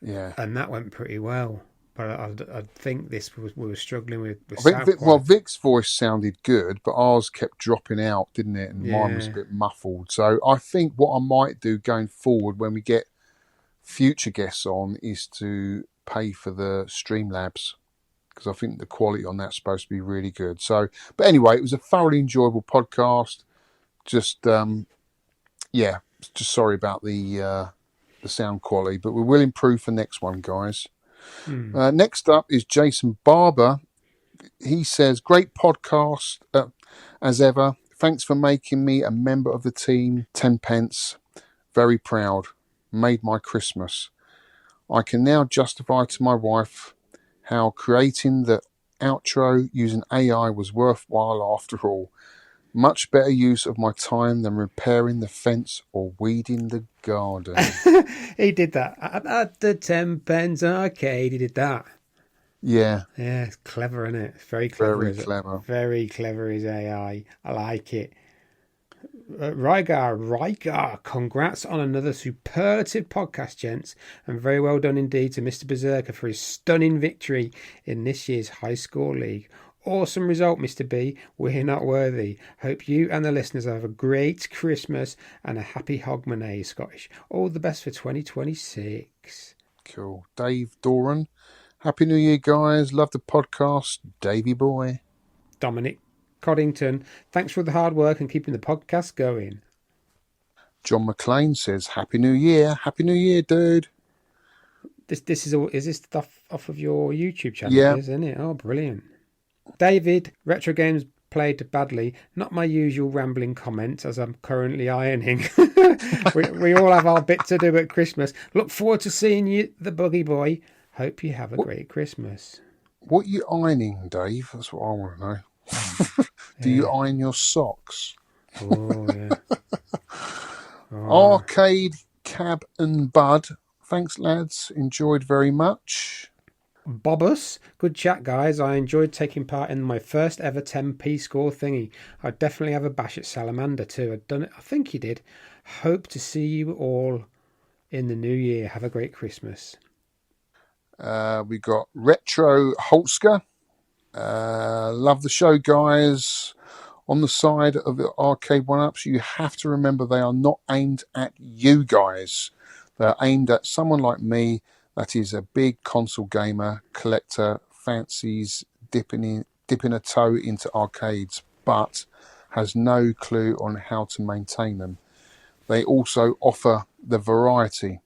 Yeah. and that went pretty well. But I think we were struggling with I sound think quality. Vic's voice sounded good, but ours kept dropping out, didn't it? And mine was a Yeah. bit muffled. So I think what I might do going forward when we get future guests on is to pay for the Streamlabs, because I think the quality on that's supposed to be really good. So, but anyway, it was a thoroughly enjoyable podcast. Just just sorry about the sound quality, but we will improve for next one, guys. Next up is Jason Barber. He says, great podcast as ever. Thanks for making me a member of the team. 10 pence. Very proud. Made my Christmas. I can now justify to my wife how creating the outro using AI was worthwhile after all. Much better use of my time than repairing the fence or weeding the garden. He did that at the 10 pence arcade. He did that. Yeah. Yeah, it's clever, isn't it? Very clever. Very clever. Very clever is AI. I like it. Rygar, congrats on another superlative podcast, gents, and very well done indeed to Mr. Berserker for his stunning victory in this year's High Score League. Awesome result, Mr. B. We're not worthy. Hope you and the listeners have a great Christmas and a happy Hogmanay, Scottish. All the best for 2026. Cool. Dave Doran. Happy New Year, guys. Love the podcast. Davey boy. Dominic Coddington. Thanks for the hard work and keeping the podcast going. John McLean says, Happy New Year. Happy New Year, dude. This is this stuff off of your YouTube channel, Yeah. isn't it? Oh, brilliant. David, retro games played badly. Not my usual rambling comments as I'm currently ironing. we all have our bit to do at Christmas. Look forward to seeing you, the Buggy Boy. Hope you have a great Christmas. What are you ironing, Dave? That's what I want to know. Do you iron your socks? Oh, yeah. Arcade, Cab and Bud. Thanks, lads. Enjoyed very much. Bobus, good chat, guys. I enjoyed taking part in my first ever 10p score thingy. I'd definitely have a bash at Salamander too. I'd done it. I think you did. Hope to see you all in the new year. Have a great Christmas. We got Retro Holsker. Love the show, guys. On the side of the arcade one-ups, you have to remember they are not aimed at you guys. They're aimed at someone like me that is a big console gamer, collector, fancies dipping a toe into arcades, but has no clue on how to maintain them. They also offer the variety.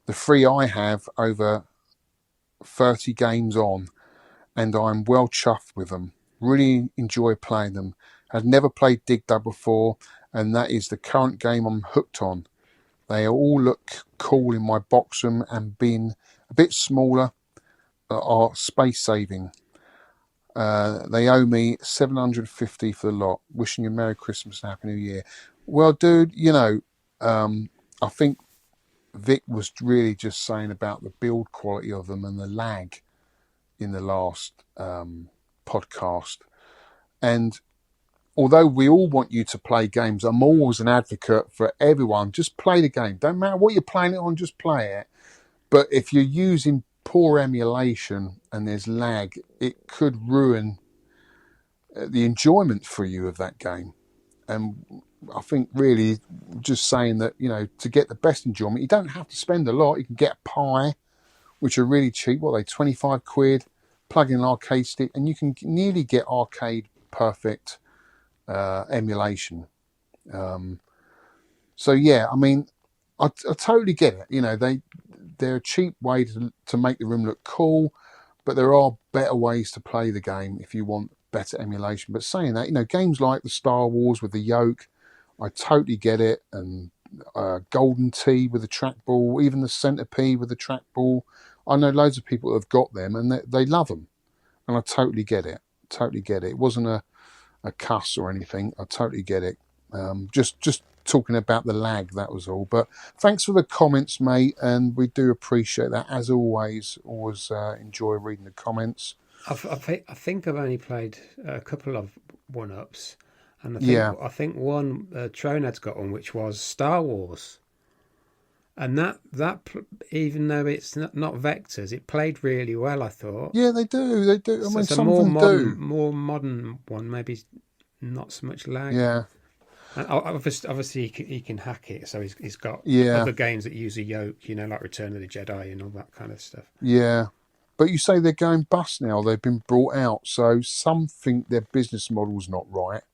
The three I have over 30 games on, and I'm well chuffed with them. Really enjoy playing them. Had never played Dig Dug before, and that is the current game I'm hooked on. They all look cool in my box room, and being a bit smaller are space saving. They owe me $750 for the lot. Wishing you a Merry Christmas and Happy New Year. Well, dude, I think Vic was really just saying about the build quality of them and the lag in the last podcast. And although we all want you to play games, I'm always an advocate for everyone. Just play the game. Don't matter what you're playing it on, just play it. But if you're using poor emulation and there's lag, it could ruin the enjoyment for you of that game. And I think really just saying that, to get the best enjoyment, you don't have to spend a lot. You can get a Pi, which are really cheap. What are they, 25 quid? Plug in an arcade stick, and you can nearly get arcade perfect emulation. So yeah, I mean, I totally get it. They're a cheap way to make the room look cool, but there are better ways to play the game if you want better emulation. But saying that, games like the Star Wars with the yoke, I totally get it. And Golden Tee with the trackball, even the Centipede with the trackball. I know loads of people that have got them and they love them. And I totally get it. Totally get it. It wasn't a cuss or anything. I totally get it. Just talking about the lag, that was all. But thanks for the comments, mate, and we do appreciate that. As always enjoy reading the comments. I think I've only played a couple of one-ups, and I think one Tronad's got one, which was Star Wars, and that even though it's not vectors, it played really well, I thought. Yeah, they do. I mean, it's a some of them do. More modern one, maybe not so much lag. Yeah. And obviously he can hack it, so he's got other games that use a yoke, like Return of the Jedi and all that kind of stuff. Yeah, but you say they're going bust now. They've been brought out, so some think their business model's not right.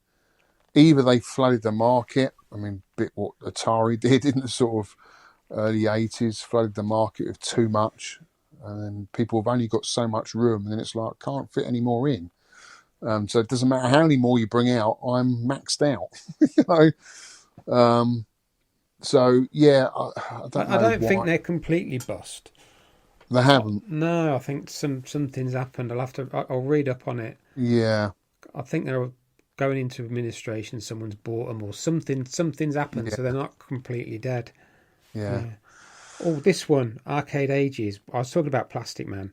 Either they flooded the market. I mean, a bit what Atari did in the sort of early 80s, flooded the market with too much, and then people have only got so much room, and then it's like, can't fit any more in. So it doesn't matter how many more you bring out, I'm maxed out. So yeah, I don't think they're completely bust. They haven't. No, I think something's happened. I'll read up on it. Yeah, I think they're going into administration. Someone's bought them, or something's happened, so they're not completely dead. Yeah. Oh, this one, Arcade Ages. I was talking about Plastic Man.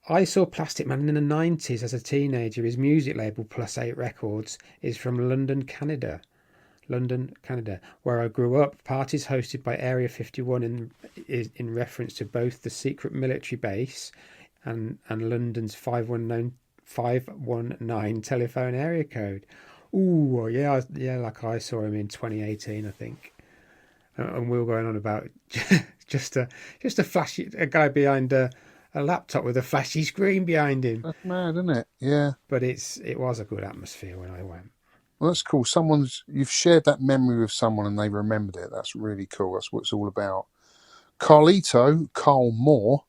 I saw Plastic Man in the 90s as a teenager. His music label, Plus 8 Records, is from London, Canada, where I grew up. Parties hosted by Area 51 in reference to both the secret military base and London's 519 telephone area code. Ooh, yeah, like I saw him in 2018, I think. And we were going on about just a flashy, a guy behind a laptop with a flashy screen behind him. That's mad, isn't it? Yeah. But it was a good atmosphere when I went. Well, that's cool. You've shared that memory with someone and they remembered it. That's really cool. That's what it's all about. Carl Moore.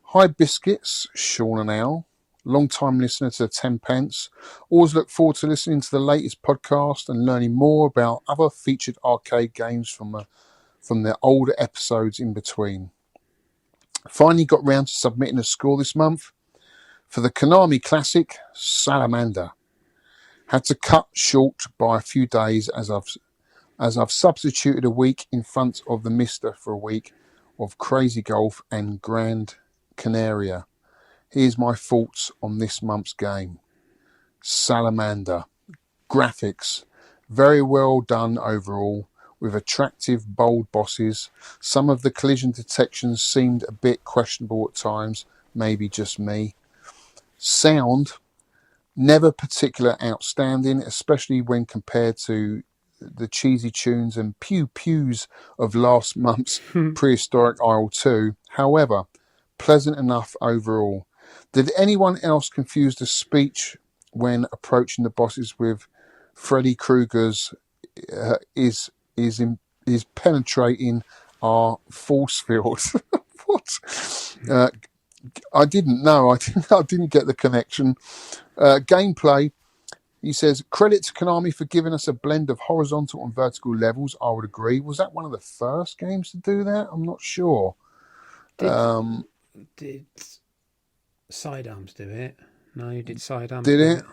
Hi, Biscuits, Shaun and Al. long-time listener to 10 Pence. Always look forward to listening to the latest podcast and learning more about other featured arcade games from the older episodes in between. Finally got round to submitting a score this month for the Konami classic Salamander. Had to cut short by a few days as I've substituted a week in front of the Mister for a week of Crazy Golf and Grand Canaria. Here's my thoughts on this month's game. Salamander. Graphics. Very well done overall, with attractive, bold bosses. Some of the collision detections seemed a bit questionable at times, maybe just me. Sound. Never particularly outstanding, especially when compared to the cheesy tunes and pew-pews of last month's Prehistoric Isle 2. However, pleasant enough overall. Did anyone else confuse the speech when approaching the bosses with Freddy Krueger's is penetrating our force field? What? I didn't know. I didn't get the connection. Gameplay. He says, credit to Konami for giving us a blend of horizontal and vertical levels. I would agree. Was that one of the first games to do that? I'm not sure. Did Sidearms do it? No, you did Sidearms Did do it?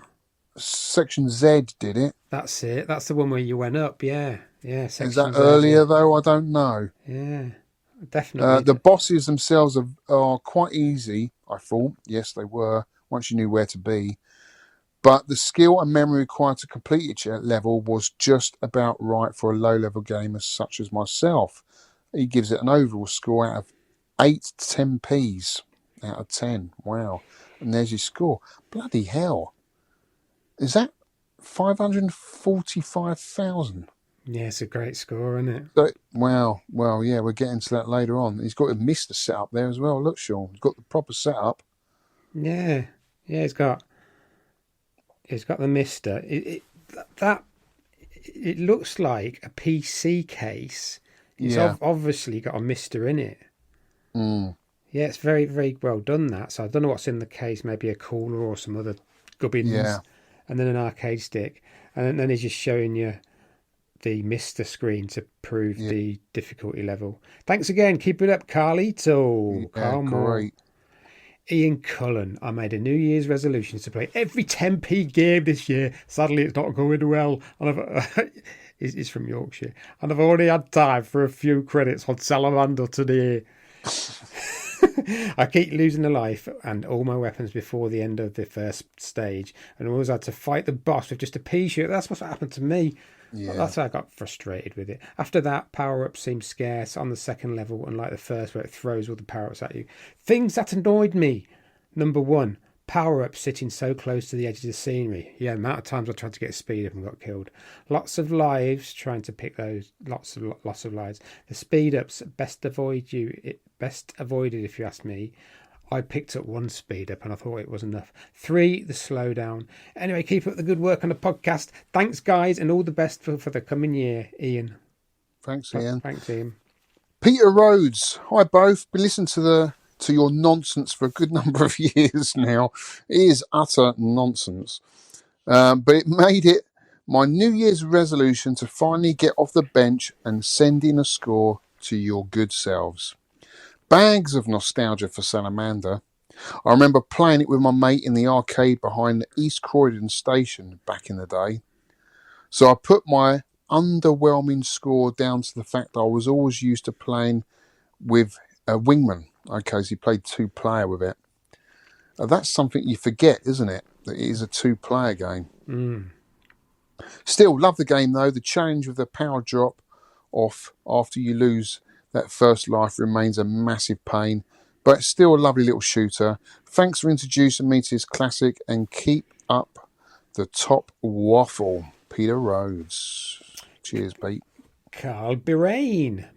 Section Z did it. That's it. That's the one where you went up. Yeah. Section Is that Z, earlier, though? I don't know. Yeah, definitely. The bosses themselves are quite easy, I thought. Yes, they were, once you knew where to be. But the skill and memory required to complete each level was just about right for a low-level gamer such as myself. He gives it an overall score out of 8 to 10 Ps out of 10. Wow. And there's your score. Bloody hell. Is that 545,000? Yeah, it's a great score, isn't it? So, wow. Well, yeah, we're getting to that later on. He's got a Mister set up there as well. Look, Shaun. He's got the proper setup. Yeah, he's got the Mister. It looks like a PC case. It's obviously got a Mister in it. Mm. Yeah, it's very, very well done, that. So I don't know what's in the case. Maybe a cooler or some other gubbins. Yeah. And then an arcade stick. And then he's just showing you the Mister screen to prove the difficulty level. Thanks again. Keep it up, Carlito. Yeah, great. Ian Cullen. I made a New Year's resolution to play every 10p game this year. Sadly, it's not going well. And he's from Yorkshire. And I've only had time for a few credits on Salamander today. I keep losing a life and all my weapons before the end of the first stage, and I always had to fight the boss with just a pea-shirt. That's what happened to me. Yeah. That's how I got frustrated with it. After that, power-ups seemed scarce on the second level, unlike the first where it throws all the power-ups at you. Things that annoyed me. Number 1, power-ups sitting so close to the edge of the scenery. Yeah, the amount of times I tried to get a speed up and got killed. Lots of lives trying to pick those. Lots of lives. The speed-ups best avoided if you ask me. I picked up 1 speed up and I thought it was enough. 3, the slowdown. Anyway, keep up the good work on the podcast. Thanks, guys, and all the best for the coming year, Ian. Thanks, Ian. Thanks, Ian. Peter Rhodes. Hi, both. Been listening to your nonsense for a good number of years now. It is utter nonsense. But it made it my New Year's resolution to finally get off the bench and send in a score to your good selves. Bags of nostalgia for Salamander. I remember playing it with my mate in the arcade behind the East Croydon station back in the day. So I put my underwhelming score down to the fact I was always used to playing with a wingman. Okay, so he played 2-player with it. That's something you forget, isn't it? That it is a 2-player game. Mm. Still, love the game though. The challenge with the power drop off after you lose that first life remains a massive pain, but it's still a lovely little shooter. Thanks for introducing me to this classic and keep up the top waffle. Peter Rhodes. Cheers, Pete. Carl Birain.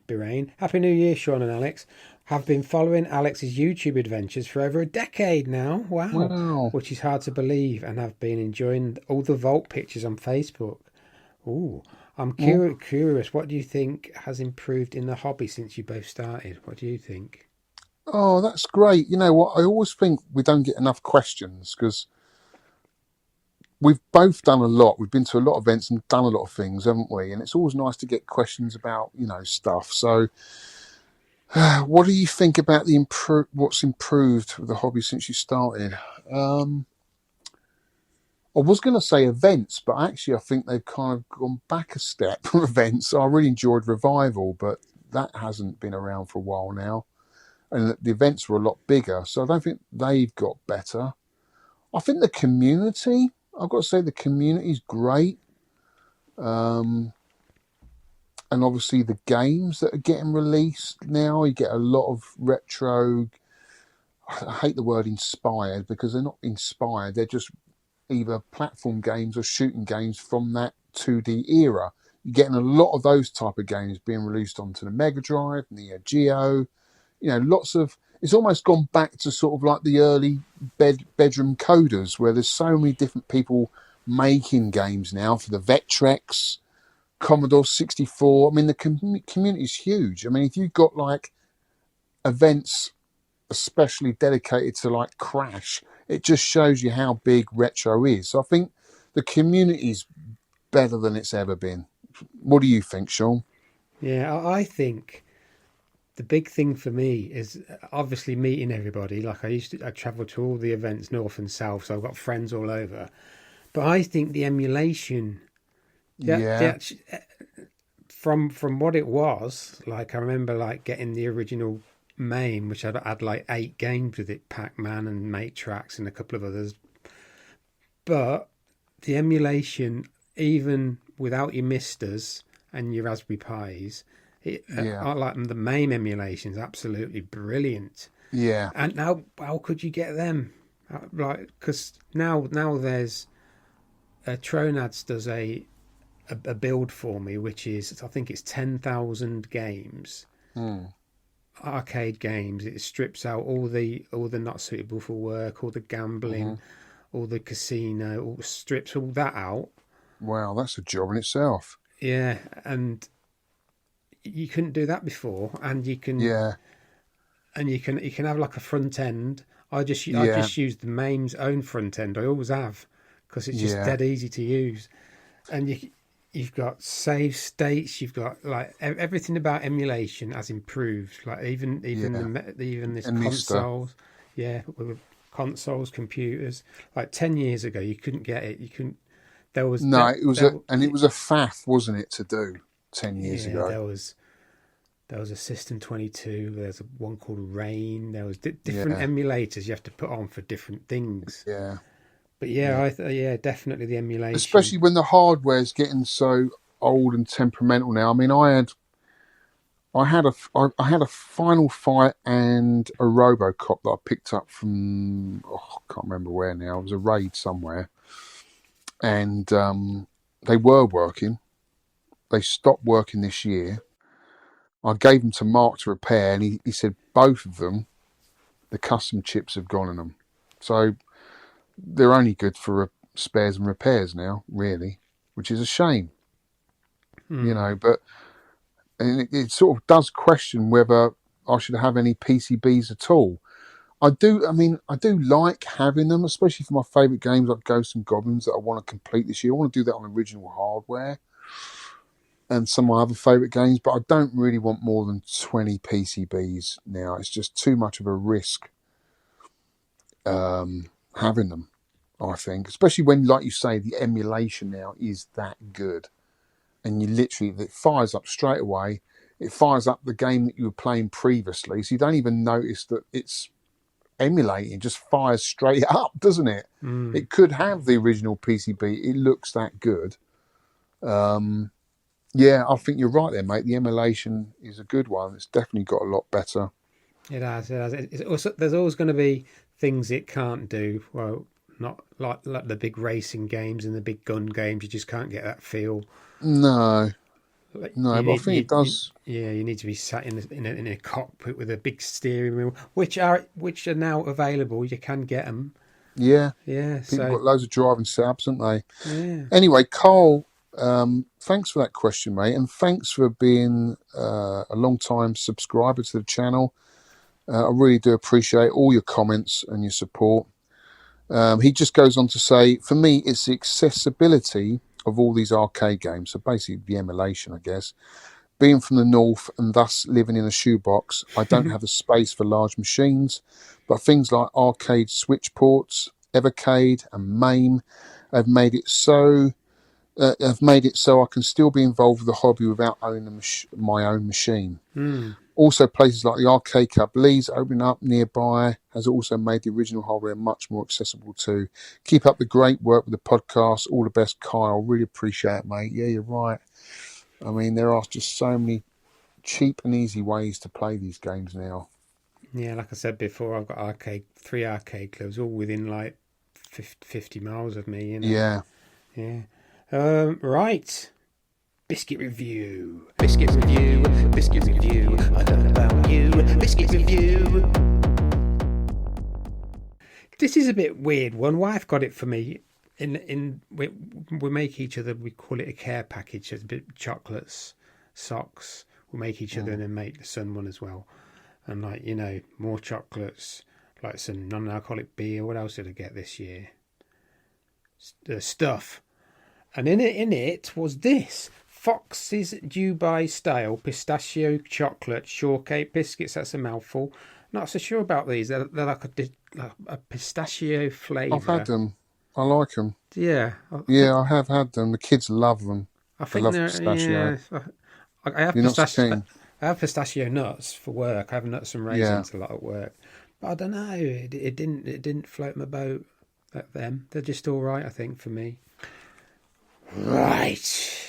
Happy New Year, Shaun and Alex. Have been following Alex's YouTube adventures for over a decade now. Wow. Which is hard to believe, and have been enjoying all the vault pictures on Facebook. Ooh. I'm curious, what do you think has improved in the hobby since you both started? What do you think? Oh, that's great. You know what? I always think we don't get enough questions because we've both done a lot. We've been to a lot of events and done a lot of things, haven't we? And it's always nice to get questions about, stuff. So, what do you think about what's improved with the hobby since you started? I was going to say events, but actually I think they've kind of gone back a step from events. I really enjoyed Revival, but that hasn't been around for a while now. And the events were a lot bigger, so I don't think they've got better. I think the community, I've got to say the community's great. And obviously the games that are getting released now, you get a lot of retro, I hate the word inspired because they're not inspired, they're just either platform games or shooting games from that 2D era. You're getting a lot of those type of games being released onto the Mega Drive, Neo Geo. Lots of. It's almost gone back to sort of like the early bedroom coders, where there's so many different people making games now for the Vectrex, Commodore 64. I mean, the community is huge. I mean, if you've got like events especially dedicated to like Crash, it just shows you how big retro is. So I think the community's better than it's ever been. What do you think, Shaun? Yeah, I think the big thing for me is obviously meeting everybody. Like I travel to all the events north and south, so I've got friends all over. But I think the emulation, Yeah, from what it was, like I remember like getting the original MAME, which had like 8 games with it, Pac-Man and Matrax and a couple of others. But the emulation, even without your Misters and your Raspberry Pis, yeah, I like them. The MAME emulation is absolutely brilliant. yeah, And how could you get them? Like, because now there's Tronads does a build for me, which is I think it's 10,000 games, mm, arcade games. It strips out all the not suitable for work, all the hmm. gambling, all the casino, strips all that out. Wow, that's a job in itself. Yeah, and you couldn't do that before, and Yeah, you can have like a front end. I yeah, just use the MAME's own front end. I always have because it's just yeah, dead easy to use, and you've got save states. You've got like everything about emulation has improved. Like yeah. even this And Mister. consoles, yeah, with consoles, computers. Like 10 years ago, you couldn't get it. You couldn't. There was No, that it was that it was a faff, wasn't it, to do 10 years yeah, ago? there was a System 22. There's one called Rain. There was different Yeah, emulators you have to put on for different things. yeah, But yeah. yeah, yeah, definitely the emulation. Especially when the hardware's getting so old and temperamental now. I mean, I had a Final Fight and a RoboCop that I picked up from I can't remember where now. It was a raid somewhere, and they were working. They stopped working this year. I gave them to Mark to repair, and he said both of them, the custom chips have gone in them. So they're only good for spares and repairs now, really, which is a shame, Hmm. But and it sort of does question whether I should have any PCBs at all. I do. I mean, I do like having them, especially for my favourite games like Ghosts and Goblins that I want to complete this year. I want to do that on original hardware and some of my other favourite games, but I don't really want more than 20 PCBs now. It's just too much of a risk having them, I think. Especially when, like you say, the emulation now is that good. And it fires up straight away. It fires up the game that you were playing previously. So you don't even notice that it's emulating, just fires straight up, doesn't it? Hmm. It could have the original PCB. It looks that good. Yeah, I think you're right there, mate. The emulation is a good one. It's definitely got a lot better. It has. It has. It's also, there's always going to be things it can't do. Well, not like the big racing games and the big gun games. You just can't get that feel. No, Like no, but I think it does. yeah, you need to be sat in a cockpit with a big steering wheel, which are now available. You can get them. Yeah, Yeah. people So got loads of driving setups, haven't they? yeah. Anyway, Carl, thanks for that question, mate, and thanks for being a long time subscriber to the channel. I really do appreciate all your comments and your support. He just goes on to say, for me, it's the accessibility of all these arcade games. So basically the emulation, I guess. Being from the north and thus living in a shoebox, I don't have the space for large machines, but things like arcade switch ports, Evercade and MAME have made it so I can still be involved with the hobby without owning my own machine. Also, places like the Arcade Cup Leeds opening up nearby has also made the original hardware much more accessible too. Keep up the great work with the podcast. All the best, Kyle. Really appreciate it, mate. Yeah, you're right. I mean, there are just so many cheap and easy ways to play these games now. Yeah, like I said before, I've got three arcade clubs, all within like 50 miles of me. You know? Yeah. Right. Biscuit review. Biscuit review. Biscuit review. I don't know about you. Biscuit review. This is a bit weird. One wife got it for me. We make each other. We call it a care package. It's a bit of chocolates, socks. We make each other and then make the son one as well. And like more chocolates, like some non-alcoholic beer. What else did I get this year? Stuff. And in it was this Fox's Dubai style pistachio chocolate shortcake biscuits. That's a mouthful. Not so sure about these. They're like a pistachio flavour. I've had them. I like them. Yeah. I have had them. The kids love them. I think love they're pistachio. Yeah, I have You're not pistachio. keen? I have pistachio nuts for work. I have nuts and raisins a lot at work. But I don't know. It didn't float my boat. Them. They're just all right, I think, for me. Right.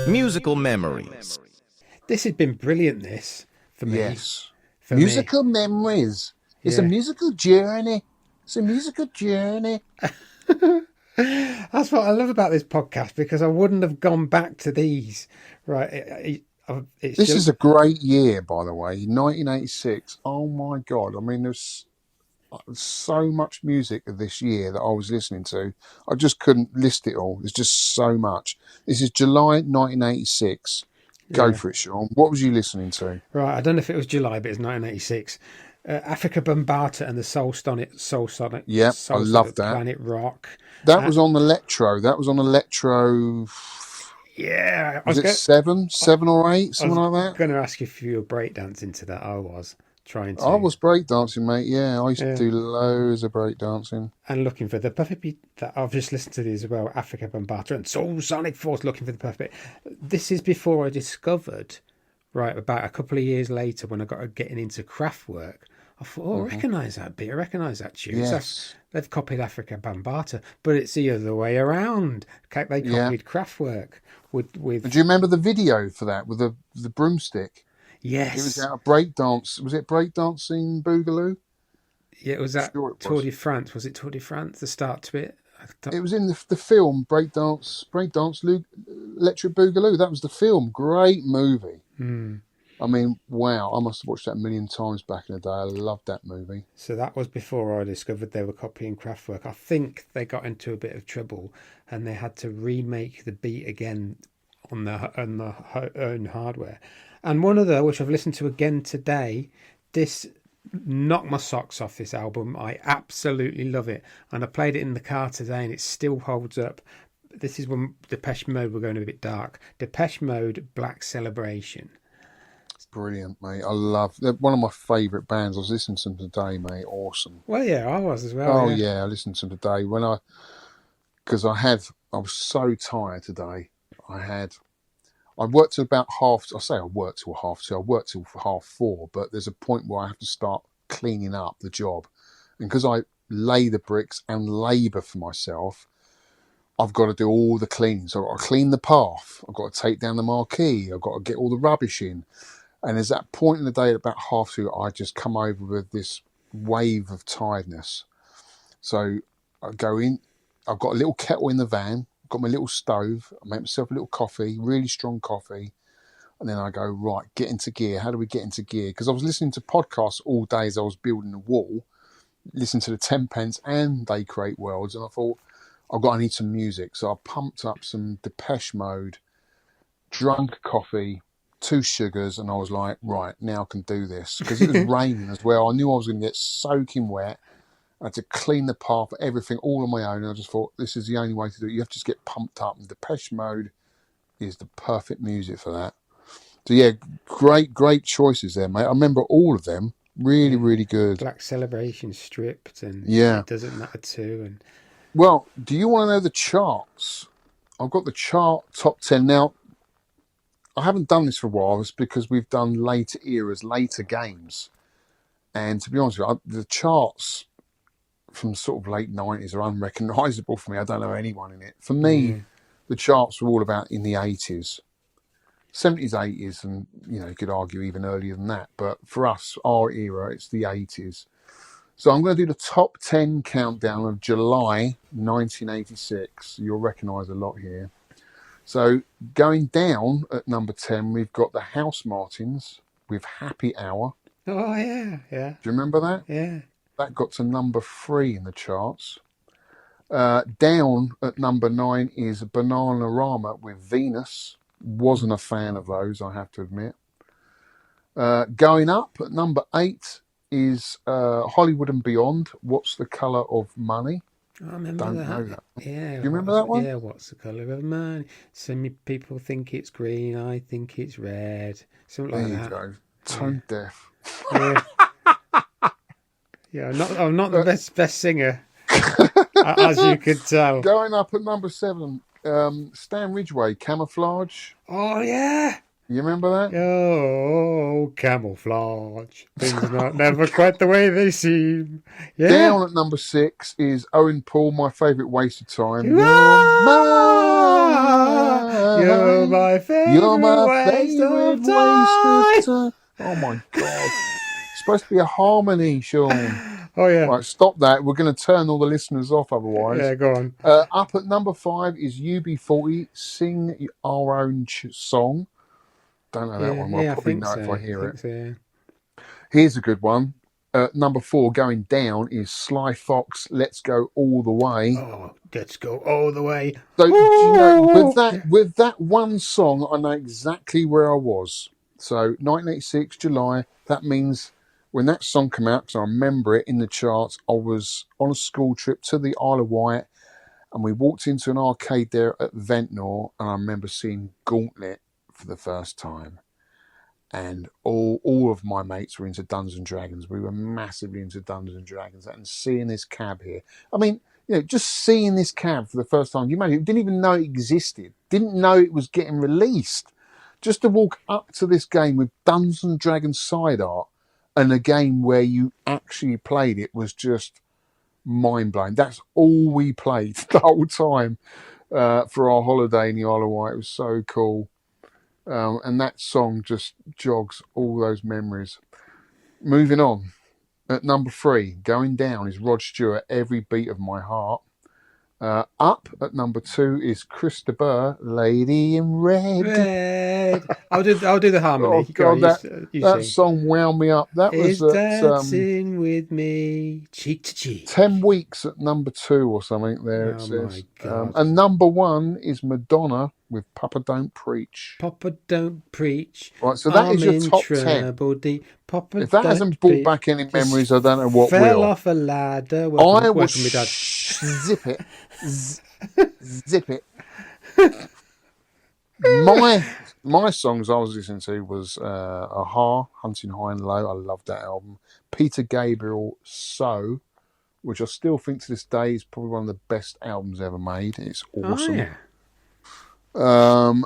Musical memories. This has been brilliant, this, for me. Yes. For Musical me. memories. It's a Yeah. musical journey. It's a musical journey. That's what I love about this podcast, because I wouldn't have gone back to these. Right. This is a great year, by the way. 1986. Oh, my God. I mean, there's so much music of this year that I was listening to. I just couldn't list it all. There's just so much. This is July 1986. Go for it, Shaun. What was you listening to? Right, I don't know if it was July, but it's 1986. Africa Bambaataa and the Soul Sonic. Yep, I love that. Planet Rock. That was on Electro. Yeah, Was it 7 or 8, something like that? I was going to ask you if you were breakdancing to that. I was trying to. I was breakdancing, mate. Yeah, I used to do loads of breakdancing. And looking for the perfect beat. That I've just listened to these as well. Africa Bambaataa and Soul Sonic Force. Looking for the perfect beat. This is before I discovered. Right, about a couple of years later, when I got getting into craft work, I thought, I recognise that beat. I recognise that tune. Yes. So they've copied Africa Bambaataa, but it's the other way around. They copied Kraftwerk with. Do you remember the video for that with the broomstick? Yes. It was out of breakdance. Was it breakdancing Boogaloo? Yeah, it was that Sure it Tour was. de France. Was it Tour de France? The start to it. It was in the film Breakdance Electric Boogaloo. That was the film. Great movie. I mean, wow. I must have watched that a million times back in the day. I loved that movie. So that was before I discovered they were copying Kraftwerk. I think they got into a bit of trouble and they had to remake the beat again on their own hardware. And one other, which I've listened to again today, this knocked my socks off, this album. I absolutely love it. And I played it in the car today and it still holds up. This is when Depeche Mode were going a bit dark. Depeche Mode, Black Celebration. Brilliant, mate. They're one of my favourite bands. I was listening to them today, mate. Awesome. Well, yeah, I was as well. Oh, yeah, I listened to them today. Because I was so tired today. I worked till about I worked till 2:30. I worked till 4:30, but there's a point where I have to start cleaning up the job. And because I lay the bricks and labour for myself, I've got to do all the cleaning. So I've got to clean the path. I've got to take down the marquee. I've got to get all the rubbish in. And there's that point in the day at about 2:30, I just come over with this wave of tiredness. So I go in. I've got a little kettle in the van. I've got my little stove. I make myself a little coffee, really strong coffee. And then I go, right, get into gear. How do we get into gear? Because I was listening to podcasts all day as I was building the wall, listening to the 10 Pence and They Create Worlds. And I thought, I need some music. So I pumped up some Depeche Mode, drunk coffee, 2 sugars, and I was like, right, now I can do this. Because it was raining as well. I knew I was going to get soaking wet. I had to clean the path, everything all on my own. And I just thought, this is the only way to do it. You have to just get pumped up. And Depeche Mode is the perfect music for that. So yeah, great choices there, mate. I remember all of them. Really, really good. Black Celebration stripped, and Yeah. It Doesn't Matter too. And Well, do you want to know the charts? I've got the chart top 10 now. I haven't done this for a while. It's because we've done later eras, later games. And to be honest with you, the charts from sort of late 90s are unrecognisable for me. I don't know anyone in it. For me, the charts were all about in the 80s. 70s, 80s, and you could argue even earlier than that. But for us, our era, it's the 80s. So I'm going to do the top 10 countdown of July 1986. You'll recognise a lot here. So going down at number 10, we've got the House Martins with Happy Hour. oh yeah. Do you remember that? Yeah. That got to number 3 in the charts. Down at number 9 is Bananarama with Venus. Wasn't a fan of those, I have to admit. Going up at number 8 is Hollywood and Beyond. What's the Colour of Money? I remember Don't that. know that. Yeah. Do you remember that one? Yeah. What's the colour of money? Some people think it's green. I think it's red. Something like There that. you go. Tone deaf. Yeah. Yeah. I'm not the best singer, as you could tell. Going up at number 7, Stan Ridgway, Camouflage. Oh yeah. You remember that? Oh, camouflage. Things not never quite the way they seem. Yeah. Down at number 6 is Owen Paul, My Favourite Waste of Time. You're my favourite waste of time. Oh my God. It's supposed to be a harmony, Shaun. Oh yeah. Right, stop that. We're going to turn all the listeners off otherwise. Yeah, go on. Up at number 5 is UB40, Sing Our Own Song. Don't know that one. I'll probably know it if I hear it. So, yeah. Here's a good one. Number 4 going down is Sly Fox, Let's Go All the Way. Oh, let's go all the way. So do you know, with that one song, I know exactly where I was. So 1986 July. That means when that song came out, because I remember it in the charts, I was on a school trip to the Isle of Wight, and we walked into an arcade there at Ventnor, and I remember seeing Gauntlet for the first time. And all of my mates were into Dungeons and Dragons. We were massively into Dungeons and Dragons, and seeing this cab here. I mean, just seeing this cab for the first time. You didn't even know it existed. Didn't know it was getting released. Just to walk up to this game with Dungeons and Dragons side art and a game where you actually played it was just mind blowing. That's all we played the whole time for our holiday in the Isle of Wight. It was so cool. And that song just jogs all those memories. Moving on. At number 3, going down is Rod Stewart, Every Beat of My Heart. Up at number 2 is Chris de Burgh, Lady in Red. Red. I'll do the harmony. Oh God, that song wound me up. That is was dancing with me, cheek to cheek. 10 weeks at number 2 or something there. It says. My God. And number 1 is Madonna with Papa Don't Preach. Papa Don't Preach. Right, so that is your top 10. Deep. Papa If that hasn't brought back any memories, I don't know what will. Fell off a ladder. I will zip it. Zip it. My songs I was listening to was Aha, Hunting High and Low. I loved that album. Peter Gabriel, So, which I still think to this day is probably one of the best albums ever made. It's awesome. Oh, yeah.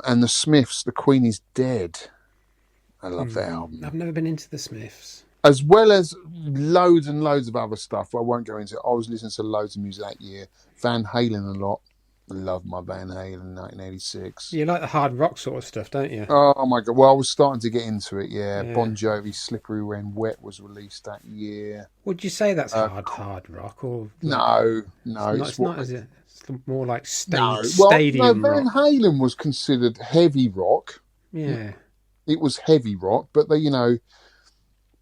And the Smiths, The Queen is Dead. I love that album. I've never been into the Smiths. As well as loads and loads of other stuff. I won't go into it. I was listening to loads of music that year. Van Halen a lot. I love my Van Halen 1986. You like the hard rock sort of stuff, don't you? Oh my God. Well, I was starting to get into it, yeah. Bon Jovi, Slippery When Wet was released that year. Would you say that's hard rock? Or No. It's not, is it? It's more like stadium Van rock. Halen was considered heavy rock. Yeah. It was heavy rock, but they,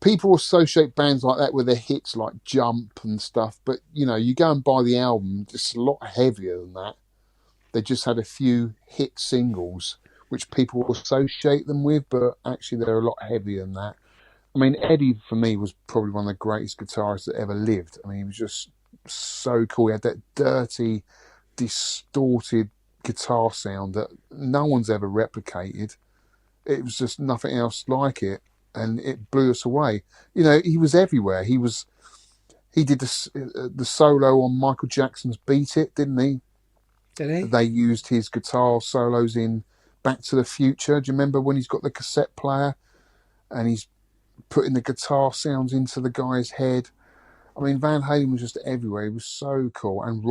people associate bands like that with their hits like Jump and stuff, but you go and buy the album, it's a lot heavier than that. They just had a few hit singles which people associate them with, but actually they're a lot heavier than that. I mean, Eddie for me was probably one of the greatest guitarists that ever lived. I mean, he was just so cool. He had that dirty, distorted guitar sound that no one's ever replicated. It was just nothing else like it, and it blew us away. He was everywhere. He did the solo on Michael Jackson's "Beat It," didn't he? Did he? They used his guitar solos in Back to the Future. Do you remember when he's got the cassette player and he's putting the guitar sounds into the guy's head? I mean, Van Halen was just everywhere. He was so cool. And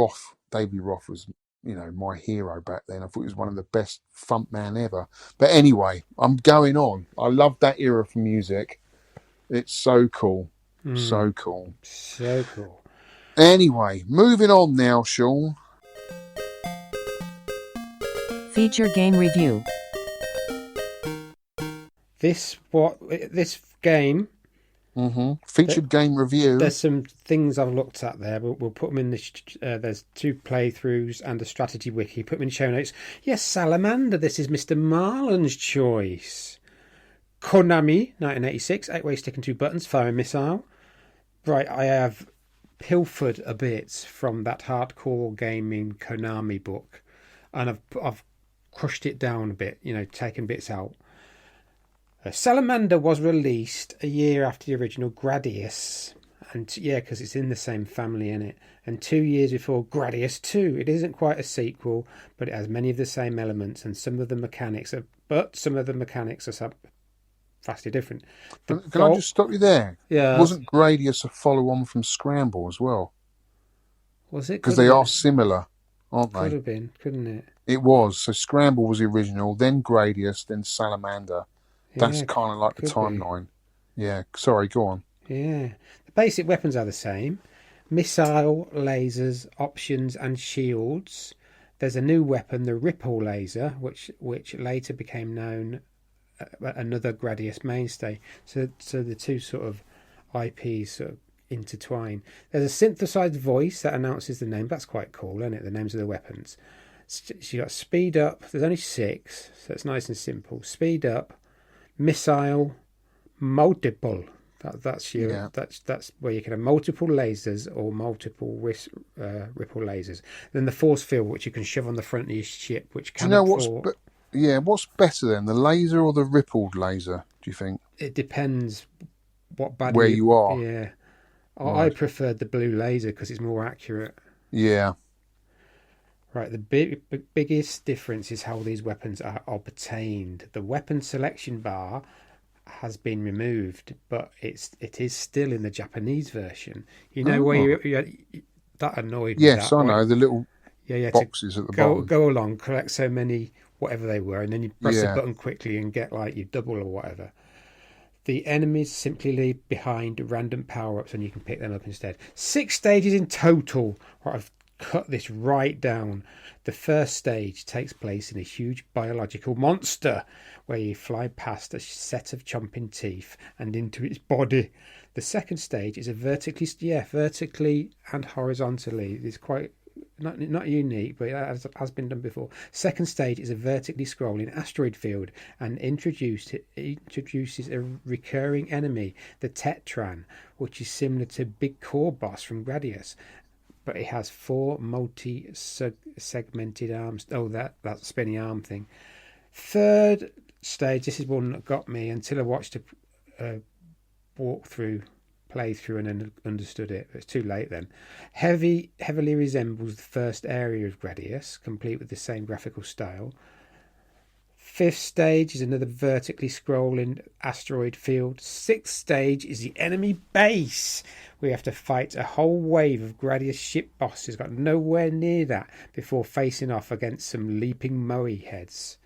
Davey Roth was, my hero back then. I thought he was one of the best front man ever. But anyway, I'm going on. I love that era for music. It's so cool. So cool. So cool. Anyway, moving on now, Shaun. Feature game review. This game. Featured game review. There's some things I've looked at there. We'll put them in this. There's 2 playthroughs and a strategy wiki. Put them in show notes. Yes, Salamander. This is Mr. Marlon's choice. Konami, 1986. 8-way stick and 2 buttons. Firing missile. Right, I have pilfered a bit from that hardcore gaming Konami book, and I've crushed it down a bit. Taken bits out. Salamander was released a year after the original Gradius, and because it's in the same family in it, and 2 years before Gradius 2. It isn't quite a sequel, but it has many of the same elements, and some of the mechanics are vastly different. Can I just stop you there? Yeah. Wasn't Gradius a follow-on from Scramble as well? Was it? Because they are similar, aren't they? Could have been, couldn't it? It was. So Scramble was the original, then Gradius, then Salamander. That's kind of like the timeline. Yeah, sorry, go on. Yeah. The basic weapons are the same. Missile, lasers, options and shields. There's a new weapon, the Ripple laser, which later became known another Gradius mainstay. So the two sort of IPs sort of intertwine. There's a synthesized voice that announces the name. That's quite cool, isn't it? The names of the weapons. So you got speed up. There's only 6, so it's nice and simple. Speed up. Missile, multiple. That's where you can have multiple lasers or multiple ripple lasers. Then the force field, which you can shove on the front of your ship, which can. Do you know what's better then, the laser or the rippled laser? Do you think? It depends what bad where you are. Yeah, right. I preferred the blue laser because it's more accurate. Yeah. Right, the biggest difference is how these weapons are obtained. The weapon selection bar has been removed, but it is still in the Japanese version. Where you that annoyed me. Yes, I know, the little boxes at the bottom. Go along, collect so many, whatever they were, and then you press the button quickly and get like your double or whatever. The enemies simply leave behind random power-ups and you can pick them up instead. 6 stages in total. Right, I've cut this right down. The first stage takes place in a huge biological monster where you fly past a set of chomping teeth and into its body. The second stage is a vertically and horizontally. It's quite not unique, but it has been done before. Second stage is a vertically scrolling asteroid field and introduces a recurring enemy, the Tetran, which is similar to Big Core Boss from Gradius. But it has 4 multi-segmented arms. Oh, that's a spinning arm thing. Third stage, this is one that got me until I watched a playthrough, and then understood it. It's too late then. Heavily resembles the first area of Gradius, complete with the same graphical style. 5th stage is another vertically scrolling asteroid field. 6th stage is the enemy base. We have to fight a whole wave of Gradius ship bosses. Got nowhere near that before facing off against some leaping Moe heads.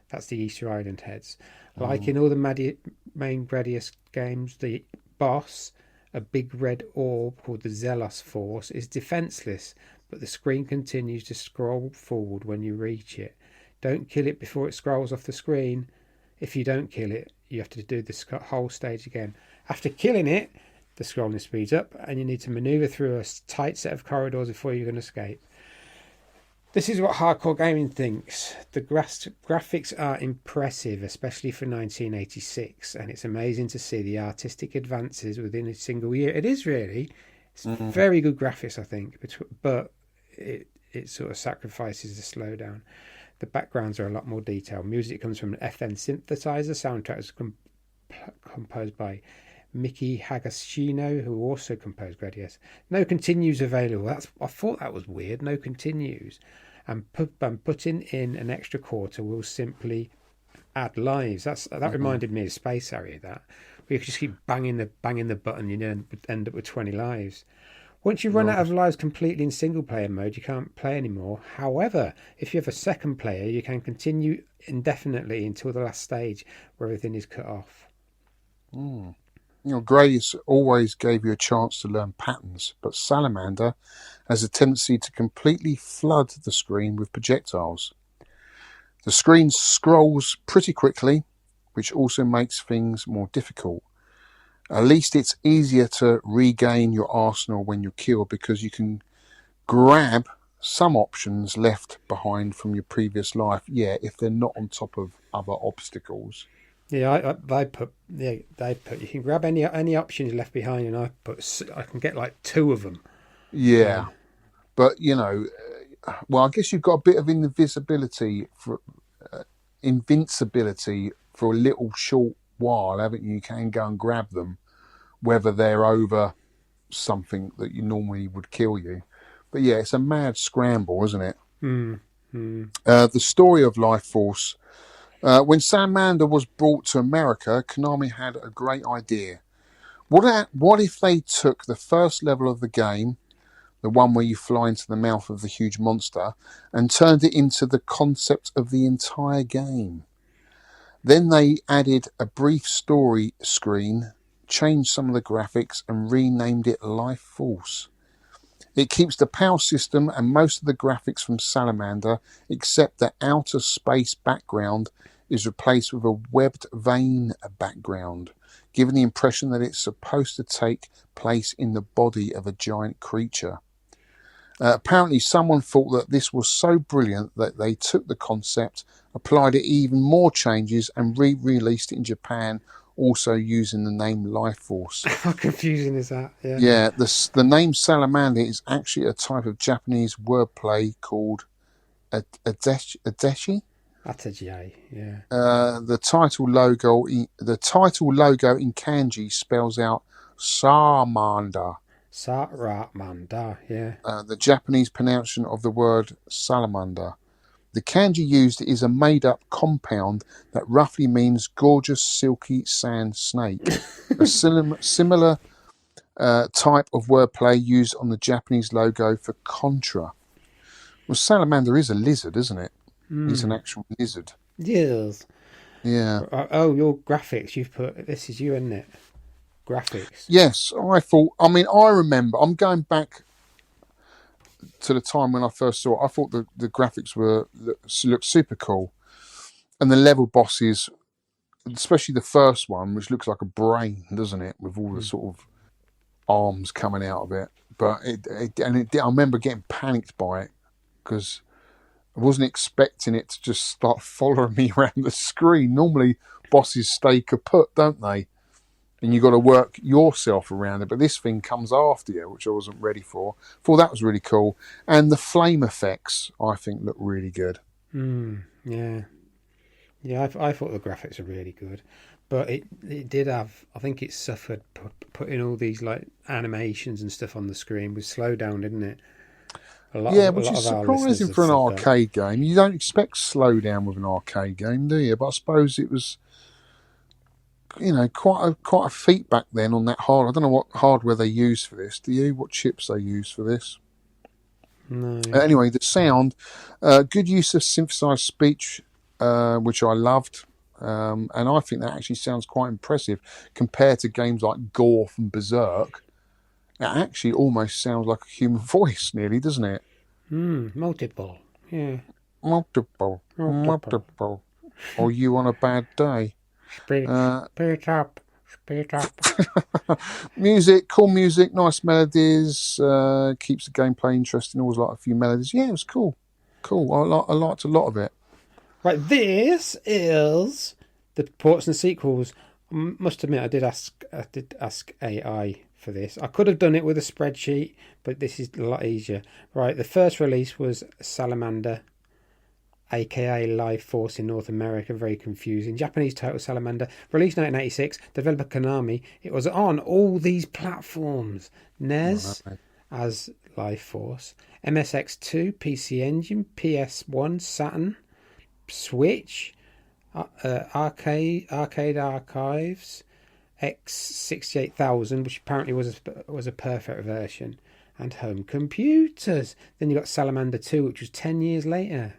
That's the Easter Island heads. Like in all the main Gradius games, the boss, a big red orb called the Zelos Force, is defenseless, but the screen continues to scroll forward when you reach it. Don't kill it before it scrolls off the screen. If you don't kill it, you have to do this whole stage again. After killing it, the scrolling speeds up, and you need to maneuver through a tight set of corridors before you can escape. This is what hardcore gaming thinks. The graphics are impressive, especially for 1986, and it's amazing to see the artistic advances within a single year. It is really. It's very good graphics, I think, but it sort of sacrifices the slowdown. The backgrounds are a lot more detailed. Music comes from an FN synthesizer. Soundtrack was composed by Miki Hagashino, who also composed Gradius. No continues available. I thought that was weird. No continues. And putting in an extra quarter will simply add lives. That reminded me of Space Harrier. That we just keep banging the button, you end up with 20 lives. Once you run out of lives completely in single player mode, you can't play anymore. However, if you have a second player, you can continue indefinitely until the last stage where everything is cut off. Gradius always gave you a chance to learn patterns, but Salamander has a tendency to completely flood the screen with projectiles. The screen scrolls pretty quickly, which also makes things more difficult. At least it's easier to regain your arsenal when you're killed, because you can grab some options left behind from your previous life, if they're not on top of other obstacles. Yeah, they put you can grab any options left behind, and I can get like 2 of them. Yeah. But I guess you've got a bit of invincibility for a little short while, haven't you? You can go and grab them, whether they're over something that you normally would kill you. But yeah, it's a mad scramble, isn't it? The story of Life Force. When Salamander was brought to America, Konami had a great idea. What if they took the first level of the game, the one where you fly into the mouth of the huge monster, and turned it into the concept of the entire game? Then they added a brief story screen, changed some of the graphics, and renamed it Life Force. It keeps the PAL system and most of the graphics from Salamander, except the outer space background is replaced with a webbed vein background, giving the impression that it's supposed to take place in the body of a giant creature. Apparently someone thought that this was so brilliant that they took the concept, applied it even more changes, and re-released it in Japan, also using the name Life Force. How confusing is that? Yeah, the name Salamander is actually a type of Japanese wordplay called adeshi. Ataji, yeah. The title logo in kanji spells out Salamander. Salamander, yeah. The Japanese pronunciation of the word salamander. The kanji used is a made-up compound that roughly means gorgeous silky sand snake. A similar type of wordplay used on the Japanese logo for Contra. Well, salamander is a lizard, isn't it? He's an actual lizard. Yes. Yeah. Oh, your graphics. You've put this is you, isn't it? Graphics. Yes, I remember. I'm going back to the time when I first saw it. I thought the graphics looked super cool, and the level bosses, especially the first one, which looks like a brain, doesn't it, with all the sort of arms coming out of it. But I remember getting panicked by it because I wasn't expecting it to just start following me around the screen. Normally, bosses stay kaput, don't they? And you've got to work yourself around it. But this thing comes after you, which I wasn't ready for. Thought that was really cool. And the flame effects, I think, look really good. Yeah. Yeah, I thought the graphics were really good. But it did have, I think it suffered putting all these like animations and stuff on the screen with slowdown, didn't it? Which is surprising for an arcade game. You don't expect slowdown with an arcade game, do you? But I suppose it was, quite a feat back then on that hardware. I don't know what hardware they use for this. Do you? What chips they use for this? No. Anyway, the sound, good use of synthesized speech, which I loved. And I think that actually sounds quite impressive compared to games like Gorf and Berserk. It actually almost sounds like a human voice, nearly, doesn't it? Multiple. Yeah. Multiple. Or you on a bad day. Speak up. Speed up. Music, cool music, nice melodies, keeps the gameplay interesting. Always like a few melodies. Yeah, it was cool. Cool. I liked a lot of it. Right, this is the ports and sequels. I must admit, I did ask AI for this. I could have done it with a spreadsheet, but this is a lot easier. Right, the first release was Salamander, aka Life Force in North America. Very confusing. Japanese title Salamander, released 1986. Developer Konami. It was on all these platforms: NES as Life Force, MSX2, PC Engine, PS1, Saturn, Switch, Arcade Archives, X68000, which apparently was a perfect version, and home computers. Then you got Salamander 2, which was 10 years later.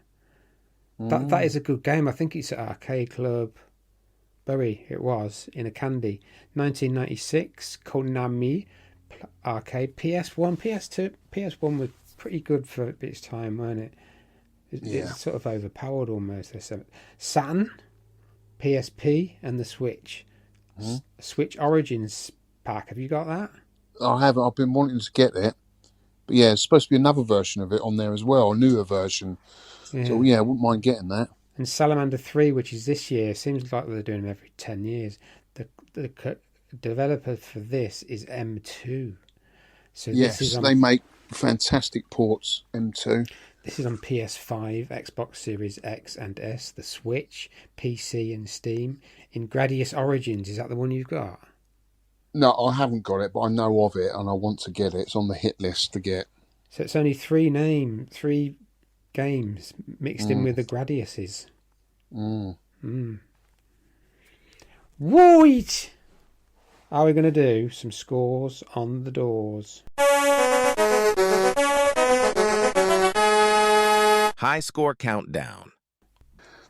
That is a good game. I think it's at Arcade Club Bury. It was in a candy. 1996, Konami Arcade, PS1, PS2. PS1 was pretty good for its time, weren't it? It's sort of overpowered almost. Saturn, PSP, and the Switch. Switch Origins pack. Have you got that? I haven't. I've been wanting to get it. But yeah, it's supposed to be another version of it on there as well, a newer version. Yeah. So yeah, I wouldn't mind getting that. And Salamander 3, which is this year, seems like they're doing them every 10 years. The developer for this is M2. So Yes, this is they make fantastic ports, M2. This is on PS5, Xbox Series X and S, the Switch, PC and Steam. In Gradius Origins, is that the one you've got? No, I haven't got it, but I know of it and I want to get it. It's on the hit list to get. So it's only three games mixed in with the Gradiuses. Right! Are we going to do some scores on the doors? High score countdown.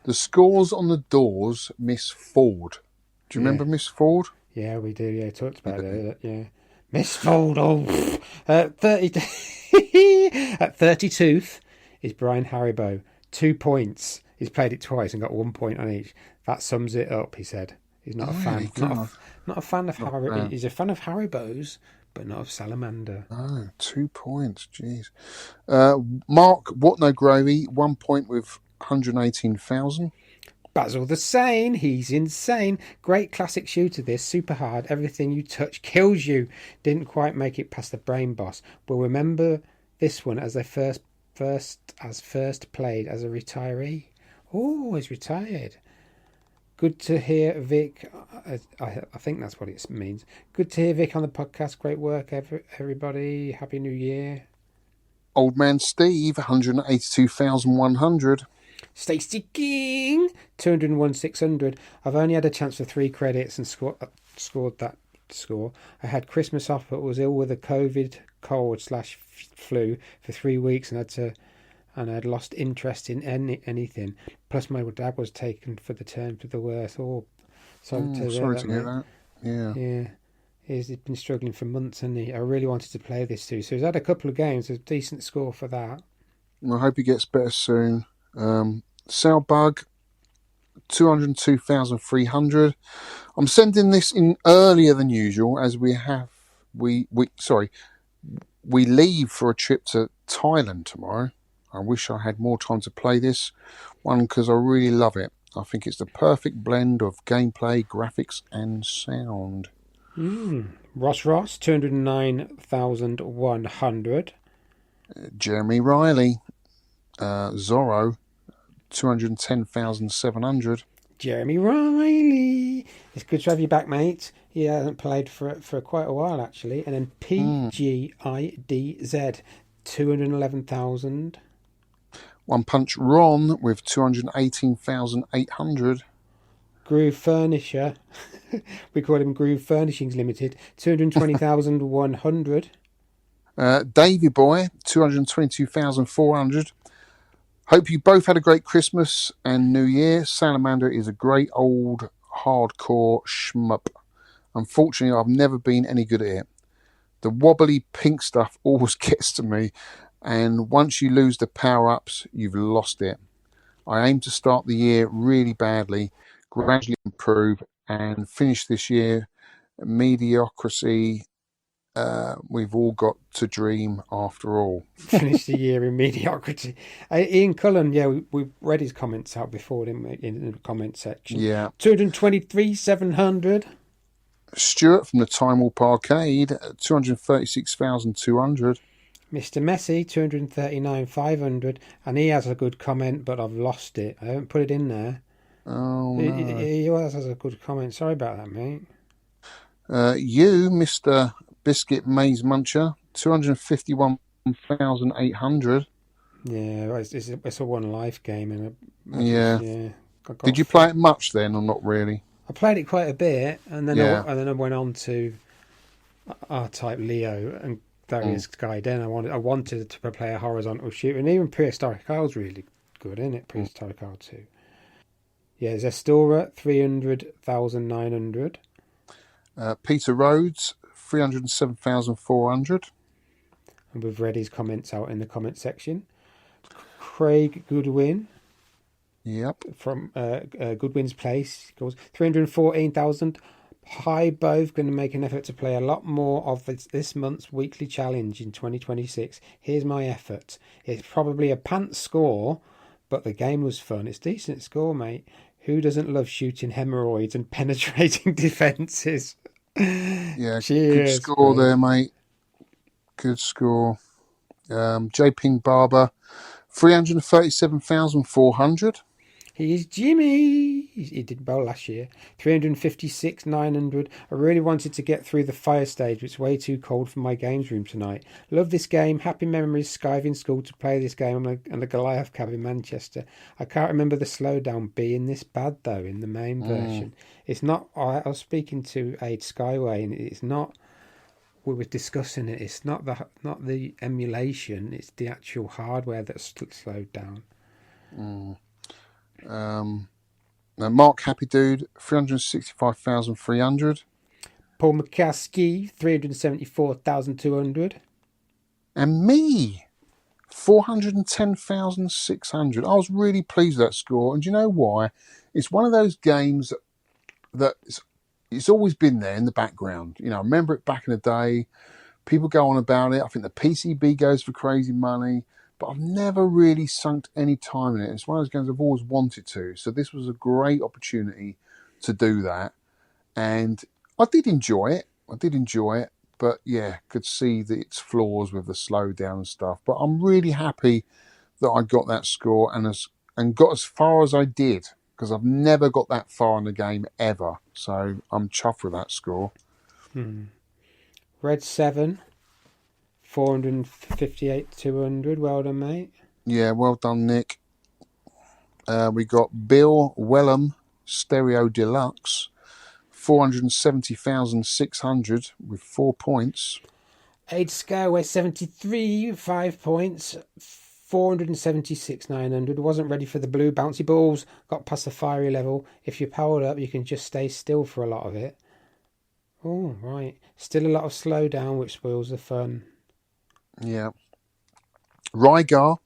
The scores on the doors, Miss Ford. Do you remember Miss Ford? Yeah, we do. Yeah, talked about it. Yeah. Miss Ford. 30 at 32th is Brian Haribo. 2 points. He's played it twice and got 1 point on each. That sums it up, he said. He's not a fan. Not a fan of Haribo. He's a fan of Haribo's, but not of Salamander. Oh, 2 points. Jeez. Mark, What No Gravy, 1 point with 118,000. Basil the Sane, he's insane. Great classic shooter this, super hard. Everything you touch kills you. Didn't quite make it past the brain boss. We'll remember this one as they first played as a retiree. Oh, he's retired. Good to hear Vic. I think that's what it means. Good to hear Vic on the podcast. Great work, everybody. Happy New Year. Old Man Steve, 182,100. Stacey King, 201,600. I've only had a chance for 3 credits and scored that score. I had Christmas off, but was ill with a COVID cold/flu for 3 weeks and I'd lost interest in anything. Plus, my dad was taken for the turn for the worse. Oh, sorry to hear that. Yeah. He's been struggling for months, hasn't he? I really wanted to play this too. So he's had a couple of games, a decent score for that. I hope he gets better soon. Cellbug, 202,300. I'm sending this in earlier than usual as we leave for a trip to Thailand tomorrow. I wish I had more time to play this one because I really love it. I think it's the perfect blend of gameplay, graphics and sound. Ross, 209,100. Jeremy Riley, Zorro, 210,700. Jeremy Riley. It's good to have you back, mate. He hasn't played for quite a while, actually. And then PGIDZ, 211,000. One Punch Ron with 218,800. Groove Furnisher. We call him Groove Furnishings Limited, 220,100. Davy Boy, 222,400. Hope you both had a great Christmas and New Year. Salamander is a great old hardcore shmup. Unfortunately, I've never been any good at it. The wobbly pink stuff always gets to me, and once you lose the power-ups, you've lost it. I aim to start the year really badly, gradually improve, and finish this year Mediocrity. We've all got to dream after all. Finish the year in mediocrity. Ian Cullen, yeah, we read his comments out before, didn't we, in the comment section. Yeah. 223,700. Stuart from the Time Warp Arcade, 236,200. Mr. Messi, 239,500. And he has a good comment, but I've lost it. I haven't put it in there. Oh, no. He always has a good comment. Sorry about that, mate. You, Mr. Biscuit Maze Muncher, 251,800. Yeah, it's a one life game. And yeah. Did you play it much then, or not really? I played it quite a bit, and then I went on to R-Type Leo and Darius Gaiden. I wanted to play a horizontal shoot, and even Prehistoric Isle's really good, isn't it? Prehistoric Isle 2. Yeah, Zestora, 300,900. Peter Rhodes, 307,400. And we've read his comments out in the comment section. Craig Goodwin. Yep. From Goodwin's Place goes 314,000. Hi, both going to make an effort to play a lot more of this month's weekly challenge in 2026. Here's my effort. It's probably a pants score, but the game was fun. It's decent score, mate. Who doesn't love shooting hemorrhoids and penetrating defences? Yeah, cheers, good score there, mate. Good score. J. Ping Barber, 337,400. He's Jimmy. He did well last year. 356,900. I really wanted to get through the fire stage, but it's way too cold for my games room tonight. Love this game. Happy memories. Skiving school to play this game and the Goliath cab in Manchester. I can't remember the slowdown being this bad though in the main version. It's not. I was speaking to Aid Skyway, and it's not. We were discussing it. It's not the emulation. It's the actual hardware that's slowed down. Mark Happy Dude, 365,300. Paul McCaskey, 374,200. And me, 410,600. I was really pleased with that score. And do you know why? It's one of those games that it's always been there in the background. You know, I remember it back in the day. People go on about it. I think the PCB goes for crazy money. But I've never really sunk any time in it. It's one of those games I've always wanted to. So this was a great opportunity to do that. And I did enjoy it. But yeah, could see its flaws with the slowdown and stuff. But I'm really happy that I got that score and got as far as I did. Because I've never got that far in the game ever. So I'm chuffed with that score. Red 7. 458,200. Well done, mate. Yeah, well done, Nick. We got Bill Wellham, Stereo Deluxe, 470,600 with 4 points. Aid Skyway 73, 5 points. 476,900. Wasn't ready for the blue bouncy balls. Got past the fiery level. If you're powered up, you can just stay still for a lot of it. Oh, right. Still a lot of slowdown, which spoils the fun. Yeah. Rygar,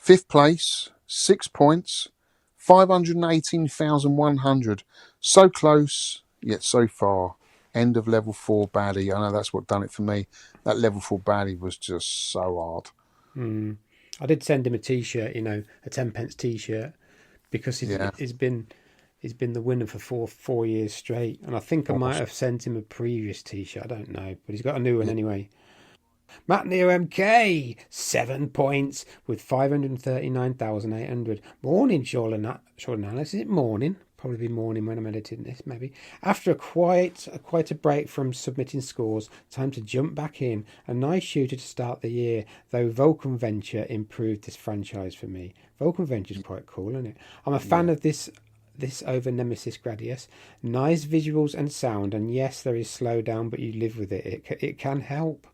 5th place, 6 points, 518,100. So close, yet so far. End of level 4 baddie. I know that's what done it for me. That level 4 baddie was just so hard. I did send him a T-shirt, a 10p T-shirt, because he's been the winner for four years straight. And I think I might have sent him a previous T-shirt. I don't know, but he's got a new one anyway. Matt Neo MK, 7 points with 539,800. Morning, Shaun. Is it morning? Probably be morning when I'm editing this, maybe. After quite a break from submitting scores, time to jump back in. A nice shooter to start the year, though Vulcan Venture improved this franchise for me. Vulcan Venture's quite cool, isn't it? I'm a fan of this over Nemesis Gradius. Nice visuals and sound, and yes, there is slowdown, but you live with it. It can help.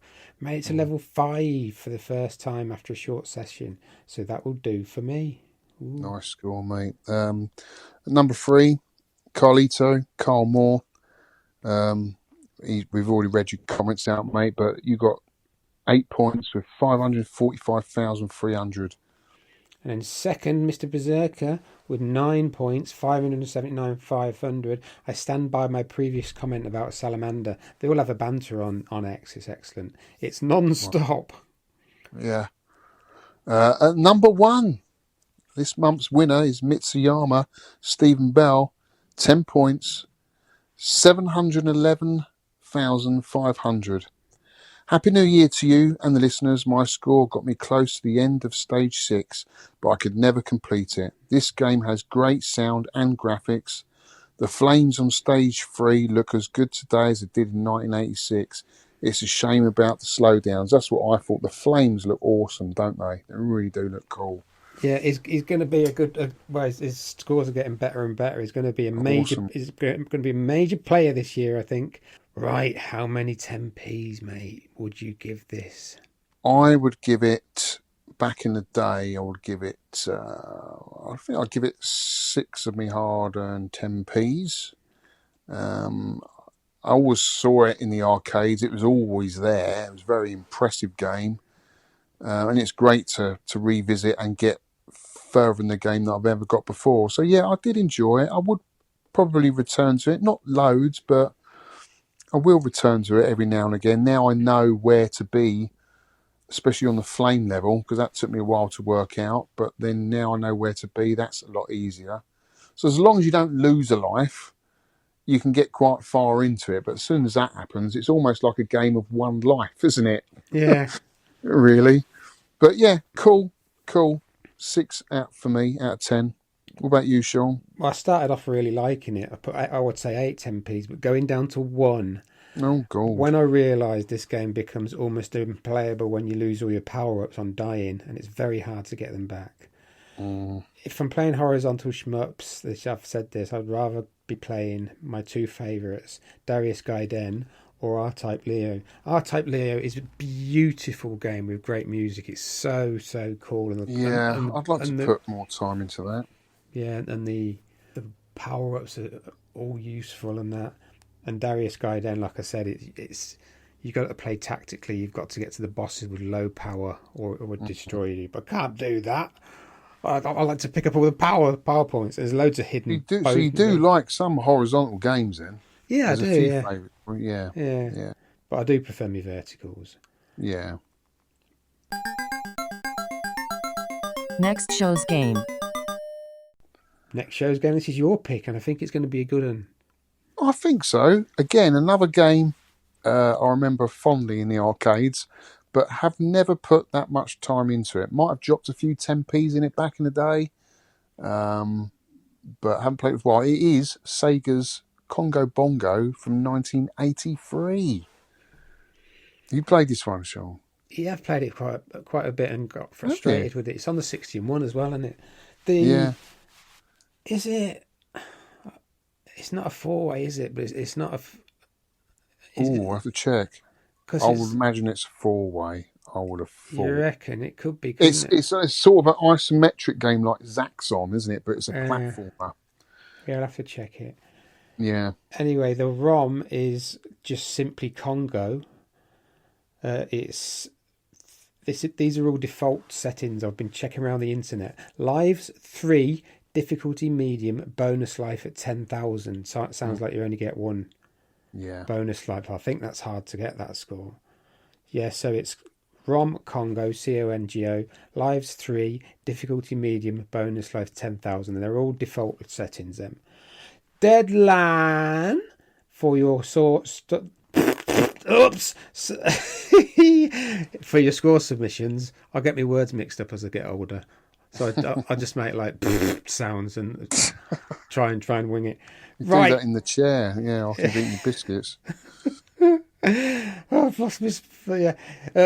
Made it to level 5 for the first time after a short session, so that will do for me. Ooh. Nice score, mate. Number 3, Carlito, Carl Moore. We've already read your comments out, mate, but you got 8 points with 545,300. And then second, Mr. Berserker with 9 points, 579,500. I stand by my previous comment about Salamander. They all have a banter on X. It's excellent. It's non-stop. Yeah. At number 1, this month's winner is Mitsuyama Stephen Bell, 10 points, 711,500. Happy New Year to you and the listeners. My score got me close to the end of stage 6, but I could never complete it. This game has great sound and graphics. The flames on stage 3 look as good today as it did in 1986. It's a shame about the slowdowns. That's what I thought. The flames look awesome, don't they? They really do look cool. Yeah, he's going to be a good. Well, his scores are getting better and better. He's going to be a major. Awesome. He's going to be a major player this year, I think. Right, how many 10p's, mate, would you give this? I would give it, back in the day, I would give it, I think I'd give it 6 of me hard-earned 10p's. I always saw it in the arcades. It was always there. It was a very impressive game. And it's great to revisit and get further in the game than I've ever got before. So, yeah, I did enjoy it. I would probably return to it. Not loads, but I will return to it every now and again. Now I know where to be, especially on the flame level, because that took me a while to work out. But then now I know where to be. That's a lot easier. So as long as you don't lose a life, you can get quite far into it. But as soon as that happens, it's almost like a game of one life, isn't it? Yeah. Really. But yeah, cool. 6 out for me out of 10. What about you, Shaun? Well, I started off really liking it. I would say 8 10p's, but going down to 1. Oh, God. When I realised this game becomes almost unplayable when you lose all your power-ups on dying, and it's very hard to get them back. If I'm playing horizontal shmups, I've said this, I'd rather be playing my 2 favourites, Darius Gaiden or R-Type Leo. R-Type Leo is a beautiful game with great music. It's so cool. I'd like to put more time into that. Yeah, and the power-ups are all useful and that. And Darius Gaiden, like I said, it's you've got to play tactically. You've got to get to the bosses with low power or it would destroy you. But can't do that. I like to pick up all the power points. There's loads of hidden. So you do like some horizontal games then? Yeah, There's I do. a few Yeah. favourites. Yeah. But I do prefer my verticals. Yeah. Next show's game. Next show's game. This is your pick, and I think it's going to be a good one. I think so. Again, another game I remember fondly in the arcades, but have never put that much time into it. Might have dropped a few 10p's in it back in the day, but haven't played it for a while. It is Sega's Congo Bongo from 1983. You played this one, Shaun? Yeah, I've played it quite a bit and got frustrated with it. It's on the 61 as well, isn't it? Is it? It's not a 4-way, is it? But it's not a. I have to check. I would imagine it's a 4-way. I would have thought. You reckon it could be? It's sort of an isometric game like Zaxxon, isn't it? But it's a platformer. Yeah, I'll have to check it. Yeah. Anyway, the ROM is just simply Congo. These are all default settings. I've been checking around the internet. Lives 3, difficulty medium, bonus life at 10,000. So it sounds like you only get 1 bonus life. I think that's hard to get that score. Yeah, so it's ROM Congo, Congo, lives 3, difficulty medium, bonus life 10,000. And they're all default settings then. Deadline for your for your score submissions. I get my words mixed up as I get older, so I just make like sounds and try and wing it. You do that in the chair, after you've eaten biscuits. I've lost my.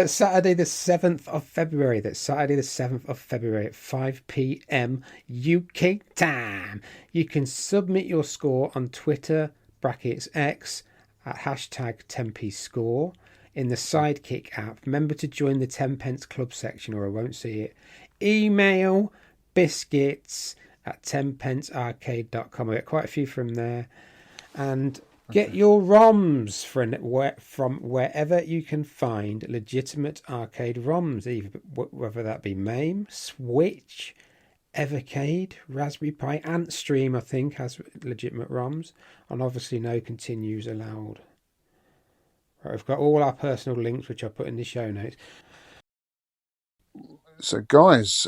Saturday the 7th of February. That's Saturday the 7th of February at 5 p.m. UK time. You can submit your score on Twitter /X at hashtag 10pscore in the Sidekick app. Remember to join the 10pence club section or I won't see it. Email biscuits at 10pencearcade.com. I get quite a few from there. And Get your ROMs from wherever you can find legitimate arcade ROMs, whether that be MAME, Switch, Evercade, Raspberry Pi, Antstream, I think, has legitimate ROMs, and obviously no continues allowed. Right, we've got all our personal links, which I'll put in the show notes. So, guys,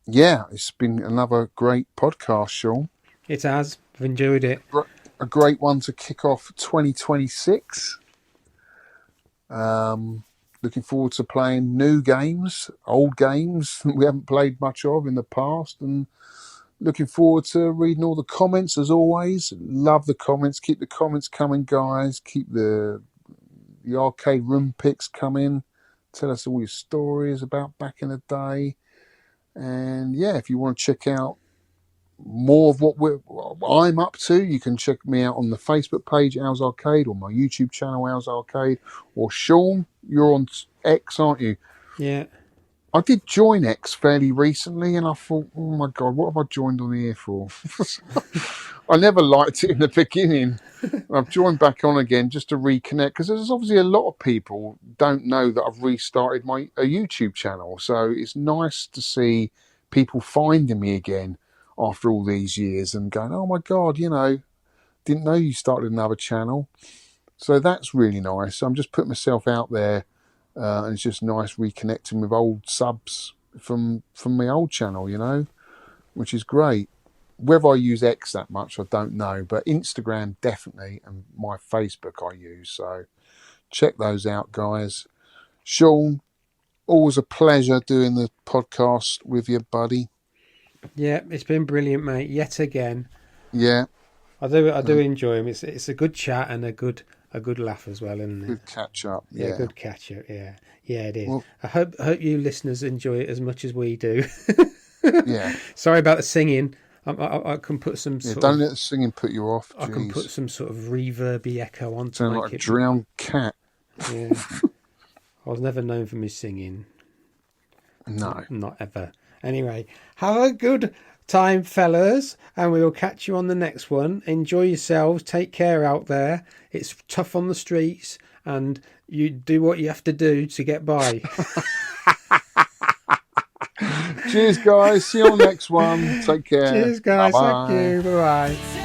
yeah, it's been another great podcast, Shaun. It has. I've enjoyed it. A great one to kick off 2026. Looking forward to playing new games, old games that we haven't played much of in the past, and looking forward to reading all the comments as always. Love the comments. Keep the comments coming, guys. Keep the arcade room picks coming. Tell us all your stories about back in the day. And yeah, if you want to check out more of what I'm up to, you can check me out on the Facebook page, Owls Arcade, or my YouTube channel, Owls Arcade. Or Shaun, you're on X, aren't you? Yeah. I did join X fairly recently, and I thought, oh my God, what have I joined on here for? I never liked it in the beginning. I've joined back on again just to reconnect, because there's obviously a lot of people don't know that I've restarted a YouTube channel. So it's nice to see people finding me again after all these years and going, oh my God, didn't know you started another channel. So that's really nice. I'm just putting myself out there. And it's just nice reconnecting with old subs from my old channel, which is great. Whether I use X that much, I don't know, but Instagram definitely, and my Facebook I use. So check those out, guys. Shaun, always a pleasure doing the podcast with you, buddy. Yeah, it's been brilliant, mate. Yet again. Yeah, I do enjoy him. It's a good chat and a good laugh as well, isn't it? good catch up. Yeah, good catch up. Yeah, it is. Well, I hope you listeners enjoy it as much as we do. yeah. Sorry about the singing. I can put some. Don't let the singing put you off. I can put some sort of reverby echo on to Sound make like a it drowned cat. Yeah. I was never known for my singing. No, not ever. Anyway, have a good time, fellas, and we will catch you on the next one. Enjoy yourselves. Take care out there. It's tough on the streets, and you do what you have to do to get by. Cheers, guys. See you on the next one. Take care. Cheers, guys. Bye-bye. Thank you. Bye-bye.